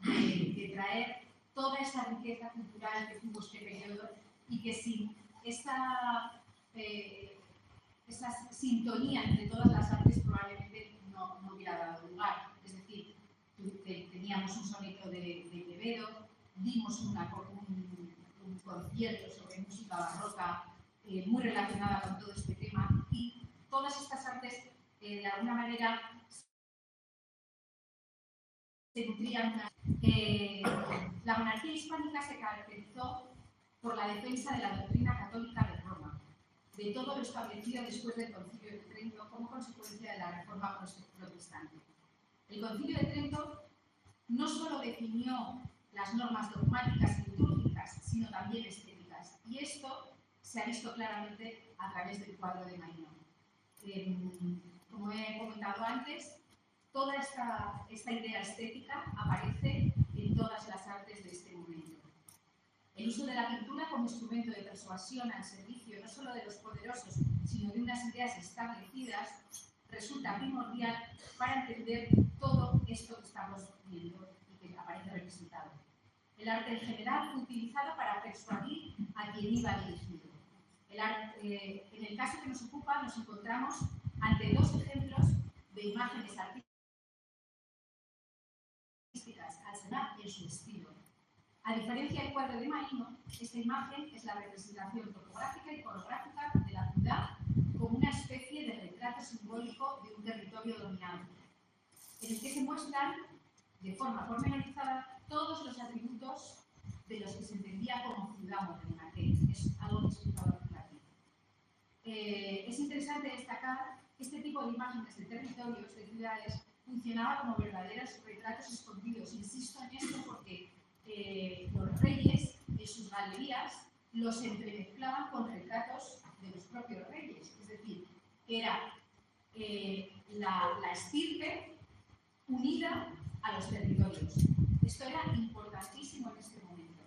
de traer toda esa riqueza cultural que tuvo este periodo y que sin esa sintonía entre todas las artes probablemente no hubiera dado lugar. Es decir, teníamos un soneto de Quevedo, dimos un concierto sobre música barroca muy relacionada con todo este tema, y todas estas artes de alguna manera se nutrían. La monarquía hispánica se caracterizó por la defensa de la doctrina católica de Roma, de todo lo establecido después del Concilio de Trento como consecuencia de la Reforma protestante. El Concilio de Trento no solo definió las normas dogmáticas y litúrgicas, sino también estéticas, y esto se ha visto claramente a través del cuadro de Maillol. Como he comentado antes, toda esta idea estética aparece en todas las artes de este momento. El uso de la pintura como instrumento de persuasión al servicio no solo de los poderosos, sino de unas ideas establecidas, resulta primordial para entender todo esto que estamos viendo y que aparece representado. El arte en general fue utilizado para persuadir a quien iba dirigido. En el caso que nos ocupa, nos encontramos ante dos ejemplos de imágenes artísticas al Senat en su estilo. A diferencia del cuadro de Maino, esta imagen es la representación topográfica y coreográfica de la ciudad como una especie de retrato simbólico de un territorio dominado, en el que se muestran de forma pormenorizada todos los atributos de los que se entendía como ciudad moderna, que es algo que he explicado aquí. Es interesante destacar que este tipo de imágenes de territorios, de ciudades, funcionaba como verdaderos retratos escondidos. Insisto en esto porque los reyes en sus galerías los entremezclaban con retratos de los propios reyes, es decir, era la estirpe unida a los territorios. Esto era importantísimo en este momento.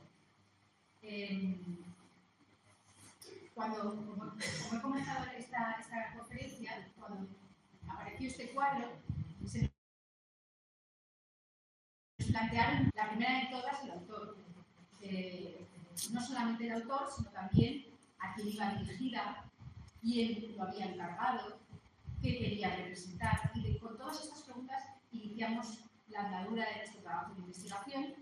Como he comenzado esta conferencia, cuando apareció este cuadro, se plantearon la primera de todas el autor. No solamente el autor, sino también a quién iba dirigida, quién lo había encargado, qué quería representar. Y con todas estas preguntas iniciamos la andadura de nuestro trabajo de investigación,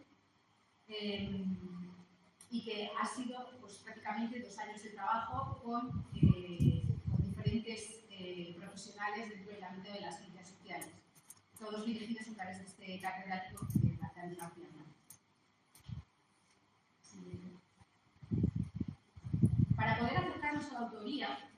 y que ha sido pues, prácticamente 2 años de trabajo con diferentes profesionales dentro del ámbito de las ciencias sociales, todos dirigidos a través de este catedrático de la calificación. Para poder acercarnos a la autoría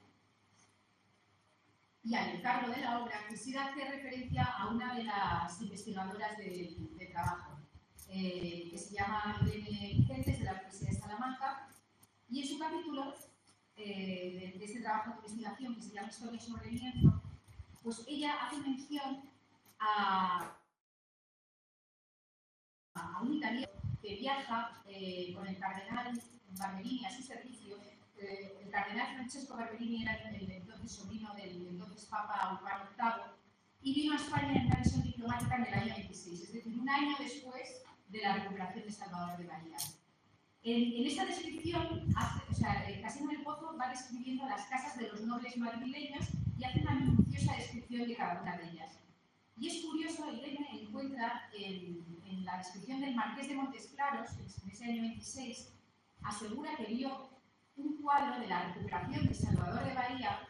y al encargo de la obra, quisiera hacer referencia a una de las investigadoras de trabajo, que se llama Irene Vicentes, de la Universidad de Salamanca, y en su capítulo de este trabajo de investigación, que se llama Historia sobre el lienzo, pues ella hace mención a un italiano que viaja con el cardenal Barberini a su servicio. El cardenal Francesco Barberini era el entonces sobrino del entonces Papa Urbano VIII y vino a España en una misión diplomática en el año 26, es decir, un año después de la recuperación de Salvador de Bahía. En esta descripción, Casino del Pozo va describiendo las casas de los nobles madrileños y hace una minuciosa descripción de cada una de ellas. Y es curioso, Irene encuentra en la descripción del Marqués de Montes Claros, en ese año 26, asegura que vio un cuadro de la recuperación de Salvador de Bahía.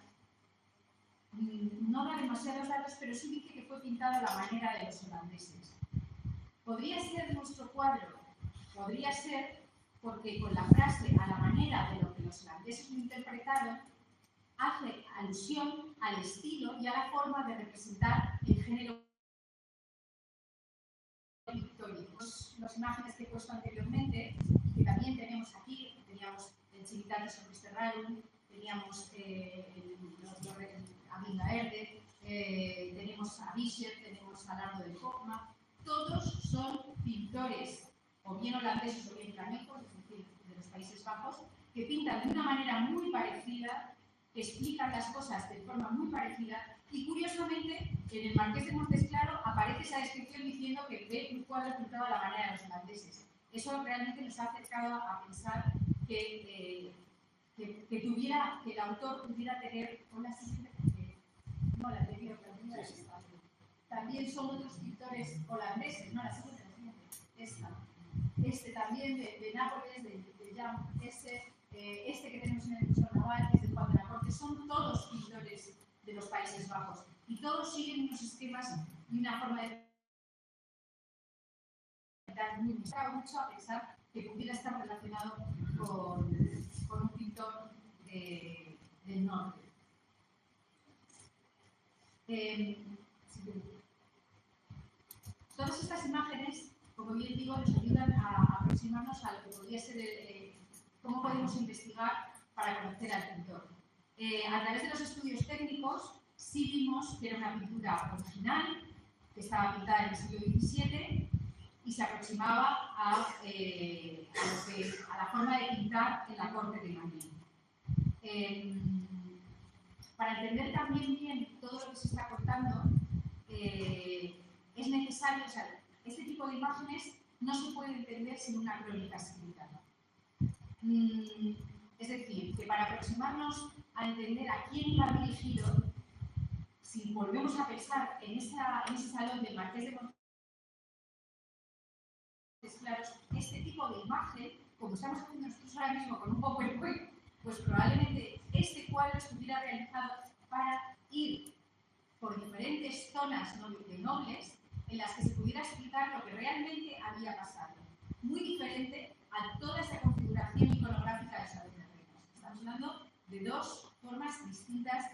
No da demasiados datos, pero sí dice que fue pintado a la manera de los holandeses. ¿Podría ser nuestro cuadro? Podría ser, porque con la frase a la manera de lo que los holandeses lo interpretaron, hace alusión al estilo y a la forma de representar el género pictórico. Las imágenes que he puesto anteriormente, que también tenemos aquí, teníamos el Civitatis Orbis Terrarum, teníamos a Vingaerde, tenemos a Vischer, tenemos a Lardo de Cogma, todos son pintores, o bien holandeses o bien flamencos, es decir, de los Países Bajos, que pintan de una manera muy parecida, que explican las cosas de forma muy parecida, y curiosamente, en el Marqués de Montes Claros aparece esa descripción diciendo que ve un cuadro pintado a la manera de los holandeses. Eso realmente nos ha acercado a pensar que el autor pudiera tener una siguiente. No, la anterior, también son otros pintores holandeses, no la siguiente, esta. Este también de Nápoles, de Jan, este que tenemos en el Museo Naval, que es de Juan de la Corte, son todos pintores de los Países Bajos y todos siguen unos esquemas y una forma de pintar muy distinta. Mucho a pensar que pudiera estar relacionado con un pintor del norte. Todas estas imágenes, como bien digo, nos ayudan a aproximarnos a lo que podría ser cómo podemos investigar para conocer al pintor. A través de los estudios técnicos, sí vimos que era una pintura original, que estaba pintada en el siglo XVII y se aproximaba a la forma de pintar en la corte de Madrid. Para entender también bien todo lo que se está contando, es necesario, este tipo de imágenes no se puede entender sin una crónica escrita. Es decir, que para aproximarnos a entender a quién iba dirigido, si volvemos a pensar en ese salón del Marqués de Montes Claros, este tipo de imagen, como estamos haciendo nosotros ahora mismo con un PowerPoint, pues probablemente este cuadro estuviera realizado para ir por diferentes zonas de nobles en las que se pudiera explicar lo que realmente había pasado. Muy diferente a toda esa configuración iconográfica de Salón de Reinos. Estamos hablando de dos formas distintas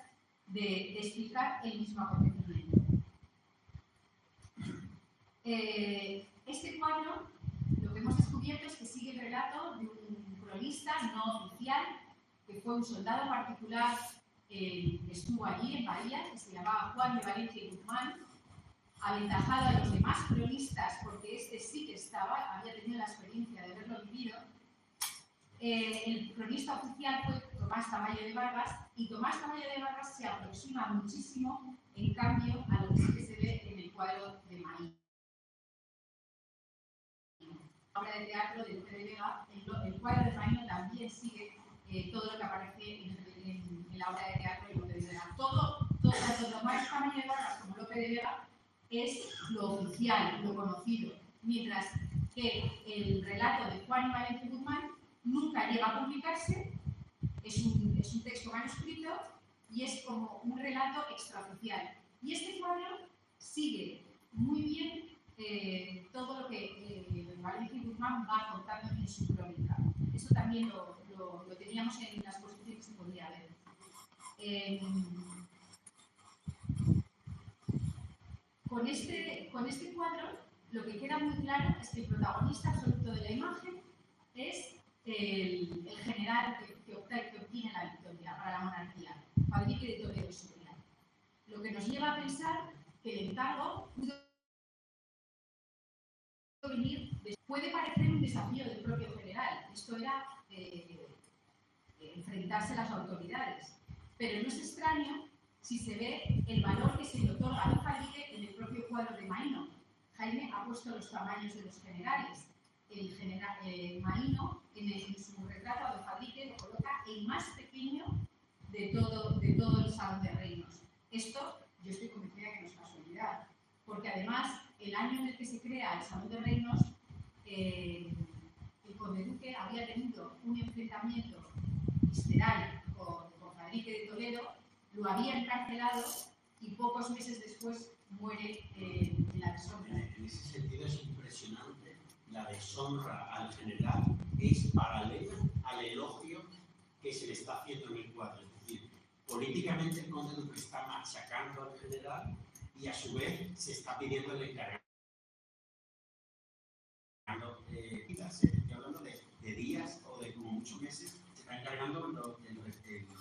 de explicar el mismo acontecimiento. Este cuadro, lo que hemos descubierto es que sigue el relato de un cronista no oficial, que fue un soldado particular que estuvo allí en Bahía, que se llamaba Juan de Valencia y Guzmán, aventajado a los demás cronistas, porque este sí que había tenido la experiencia de haberlo vivido. El cronista oficial fue Tomás Tamayo de Vargas, y Tomás Tamayo de Vargas se aproxima muchísimo, en cambio, a lo que sí que se ve en el cuadro de Maíz. La obra de teatro de Lope de Vega, el cuadro de Maíz también sigue todo lo que aparece en la obra de teatro de Lope de Vega. Tanto Tomás Tamayo de Vargas como Lope de Vega es lo oficial, lo conocido, mientras que el relato de Juan y Valencia Guzmán nunca llega a publicarse, es un texto manuscrito y es como un relato extraoficial. Y este cuadro sigue muy bien todo lo que Valencia y Guzmán va contando en su crónica. Eso también lo teníamos en las posiciones que se podía ver. Con este cuadro, lo que queda muy claro es que el protagonista absoluto de la imagen es el general que obtiene la victoria para la monarquía, Fadrique de Toledo y Sobrián. Lo que nos lleva a pensar que el encargo pudo venir, puede parecer un un desafío del propio general. Esto era enfrentarse a las autoridades. Pero no es extraño si se ve el valor que se le otorga a Don Fadrique en el propio cuadro de Maíno. Jaime ha puesto los tamaños de los generales. El general Maíno, en su retrato a Don Fadrique, lo coloca el más pequeño de todo el Salón de Reinos. Esto yo estoy convencida que no es casualidad, porque además el año en el que se crea el Salón de Reinos, el conde duque había tenido un enfrentamiento visceral con Fadrique de Toledo, lo había encarcelado y pocos meses después muere en la deshonra. En ese sentido es impresionante. La deshonra al general es paralela al elogio que se le está haciendo en el cuadro. Es decir, políticamente el conde duque está machacando al general y a su vez se está pidiendo el encargado. Estoy hablando de días o de como muchos meses, se está encargando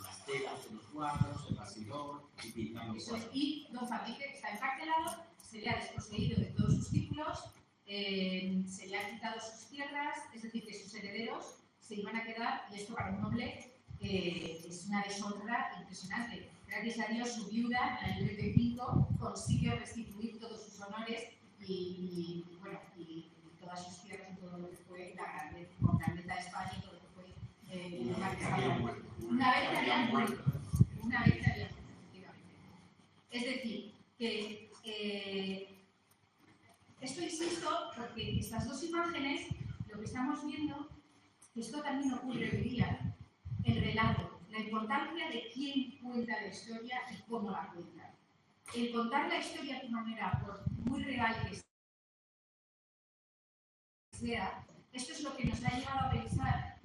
las telas de los cuadros, el bastidor y pintando los cuadros. Y Don Fadrique está encarcelado, se le ha desposeído de todos sus títulos, se le ha quitado sus tierras, es decir, que sus herederos se iban a quedar, y esto para un noble es una deshonra impresionante. Gracias a Dios, su viuda, en el año 35, consiguió restituir todos sus honores y todas sus tierras y todo lo que fue la grandeza de España y todo lo que fue una vez que habían muerto. Efectivamente. Es decir, que esto insisto porque estas dos imágenes, lo que estamos viendo, que esto también ocurre hoy día, el relato, la importancia de quién cuenta la historia y cómo la cuenta. El contar la historia de una manera, por muy real que sea, esto es lo que nos ha llevado a pensar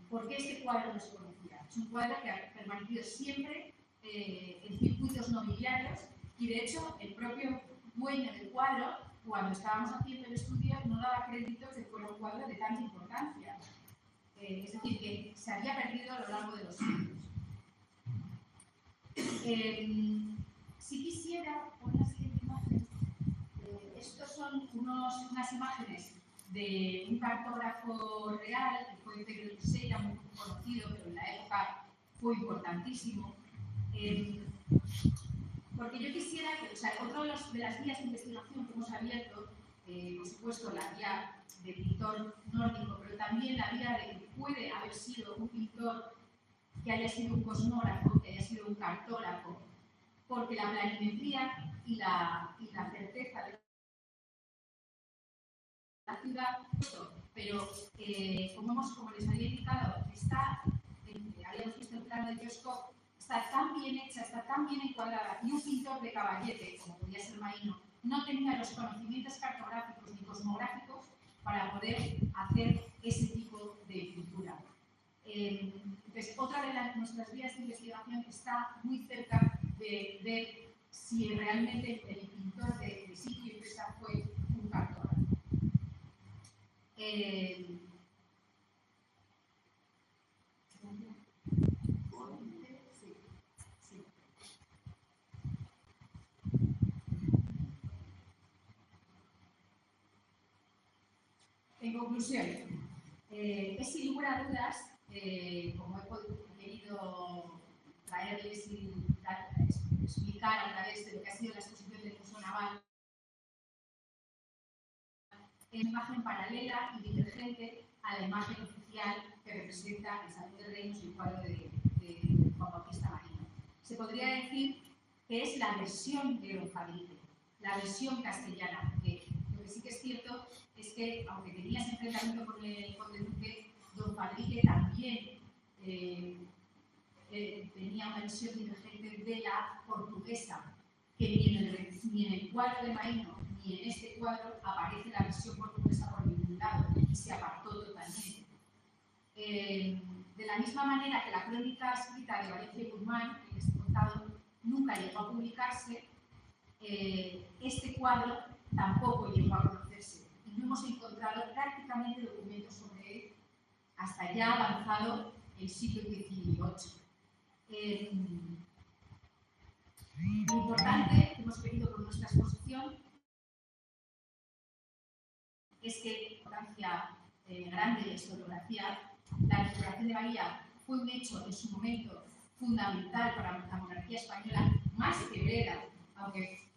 por qué este cuadro no se conocía. Es un cuadro que ha permanecido siempre en circuitos nobiliarios y, de hecho, el propio dueño del cuadro, cuando estábamos haciendo el estudio, no daba crédito que fuera un cuadro de tanta importancia. Es decir, que se había perdido a lo largo de los siglos. Si quisiera poner la siguiente imagen, estos son unas imágenes de un cartógrafo real, que fue Pedro Teixeira, muy conocido, pero en la época fue importantísimo. Porque yo quisiera que, otra de las vías de investigación que hemos abierto, por supuesto, la vía de pintor nórdico, pero también la vía de que puede haber sido un pintor que haya sido un cosmógrafo, que haya sido un cartógrafo, porque la planimetría y la certeza de la ciudad, pero como les había indicado, habíamos visto el plano de Kiosco, está tan bien hecha, está tan bien encuadrada, y un pintor de caballete, como podía ser Maíno, no tenía los conocimientos cartográficos ni cosmográficos para poder hacer ese tipo de pintura. Entonces, otra de nuestras vías de investigación está muy cerca de ver si realmente el pintor de sitio y presa fue un cartógrafo. En conclusión, es sin lugar a dudas, como he querido traerles y explicar a través de lo que ha sido la exposición del Museo Naval, es una imagen paralela y divergente a la imagen oficial que representa el Salón de Reinos y el cuadro de Juan Bautista Maíno. Se podría decir que es la versión de Don Fadrique, la versión castellana, porque lo que sí que es cierto es que, aunque tenía ese enfrentamiento con el conde duque, Don Fadrique también tenía una versión divergente de la portuguesa, que ni en el cuadro de Maíno ni en este cuadro aparece la versión portuguesa por ningún lado y se apartó totalmente. De la misma manera que la crónica escrita de Valencia y Guzmán, que les he contado, nunca llegó a publicarse, este cuadro tampoco llegó a conocerse y no hemos encontrado prácticamente documentos sobre él hasta ya avanzado el siglo XVIII. Lo importante que hemos querido con nuestra exposición es que importancia grande de la historiografía. La recuperación de Bahía fue un hecho en su momento fundamental para la monarquía española, más que Breda, aunque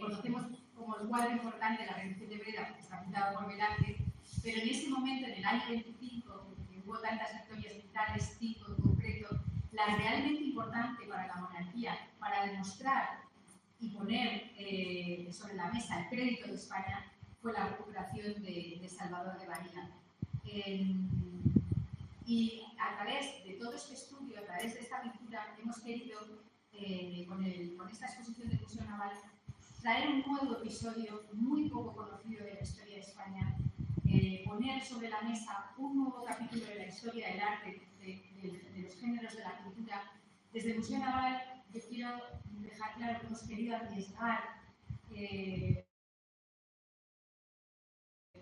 conocemos como el cuadro importante de la rendición de Breda, porque está pintado por Velázquez, pero en ese momento, en el año 25, que hubo tantas victorias militares, 5 en concreto, la realmente importante para la monarquía, para demostrar y poner sobre la mesa el crédito de España, fue la recuperación de Salvador de Bahía. Y a través de todo este estudio, a través de esta pintura, hemos querido, con esta exposición del Museo Naval, traer un nuevo episodio muy poco conocido de la historia de España, poner sobre la mesa un nuevo capítulo de la historia del arte, de los géneros de la cultura. Desde el Museo Naval, yo quiero dejar claro que hemos querido arriesgar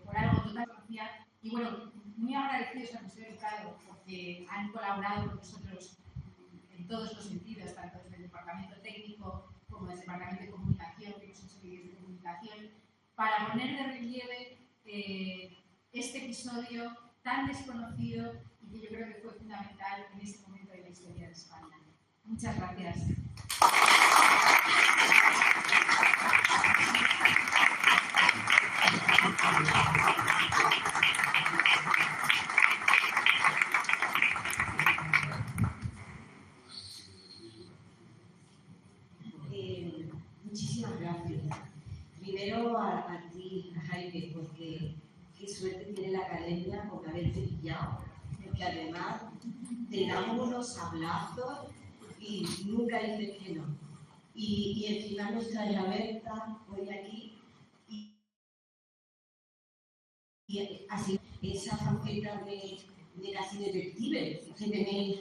por algo total conocido. Y bueno, muy agradecidos al Museo del Prado porque han colaborado con nosotros en todos los sentidos, tanto desde el departamento técnico como desde el departamento de comunicación, que hemos hecho vídeos de comunicación, para poner de relieve este episodio tan desconocido y que yo creo que fue fundamental en este momento de la historia de España. Muchas gracias. Muchísimas gracias. Primero a ti, a Jaime, porque qué suerte tiene la academia por haberte pillado, porque además te damos unos sablazos y nunca dices que no. Y encima nos trae a Berta hoy aquí y así esa faceta de casi detective que tenéis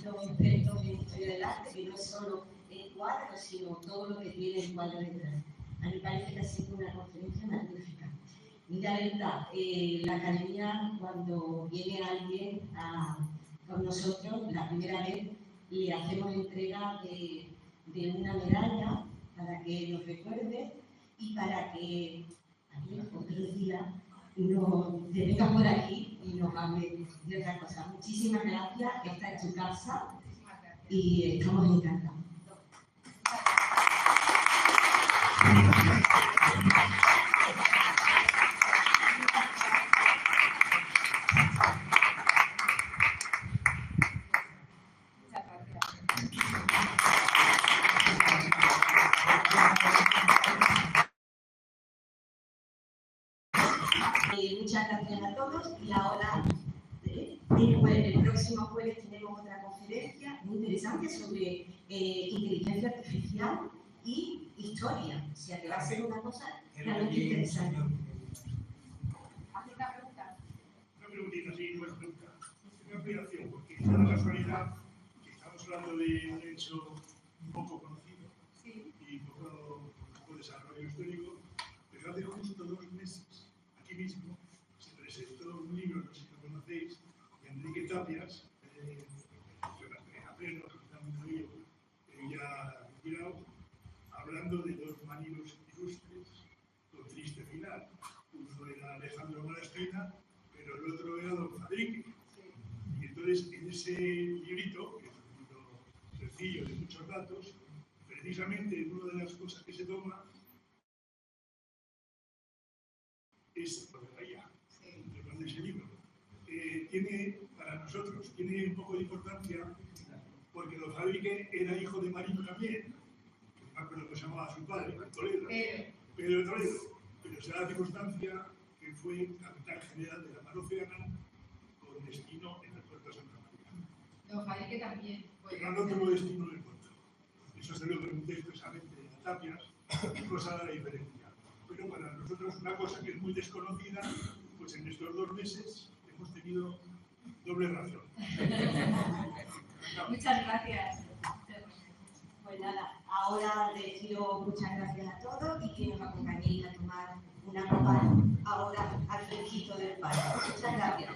los expertos en historia del arte, que no es solo el cuadro, sino todo lo que tiene el cuadro detrás. A mí me parece que ha sido una conferencia magnífica. Mira, Berta, la academia, cuando viene alguien con nosotros, la primera vez le hacemos entrega de una medalla para que nos recuerde y para que otro día te venga por aquí y nos hable de otra cosa. Muchísimas gracias, esta es tu casa y estamos encantados. Muchas gracias a todos y ahora el próximo jueves tenemos otra conferencia muy interesante sobre inteligencia artificial y historia, o sea que va a ser una cosa realmente interesante. ¿Hace una pregunta? Una preguntita, sí, buena pregunta. Una ampliación, porque es una casualidad que estamos hablando de un hecho un poco conocido y poco desarrollo histórico, pero hace justo 2 meses, aquí mismo, se presentó un libro, no sé si lo conocéis, de Enrique Tapias, a pleno, ya retirado, hablando de 2 marinos ilustres con triste final. Uno era Alejandro Malaspina, pero el otro era Don Fadrique. Y entonces, en ese librito, que es un libro sencillo de muchos datos, precisamente una de las cosas que se toma es lo de Bahía, de ese libro. Tiene, para nosotros, tiene un poco de importancia porque Don Fadrique era hijo de marino también. No me acuerdo cómo se llamaba su padre, Toledo. Pedro de Toledo. Pero se da la circunstancia que fue capitán general de la Mar Océana con destino en el puerto de Santa María. Don Fadrique también. Pero no tuvo destino en el puerto. Eso se lo pregunté expresamente a Tapias, cosa de la diferencia. Pero para nosotros una cosa que es muy desconocida, pues en estos 2 meses hemos tenido doble razón. Muchas gracias. Pues nada, ahora decido muchas gracias a todos y que nos acompañéis a tomar una copa ahora al fresquito del parque. Muchas gracias.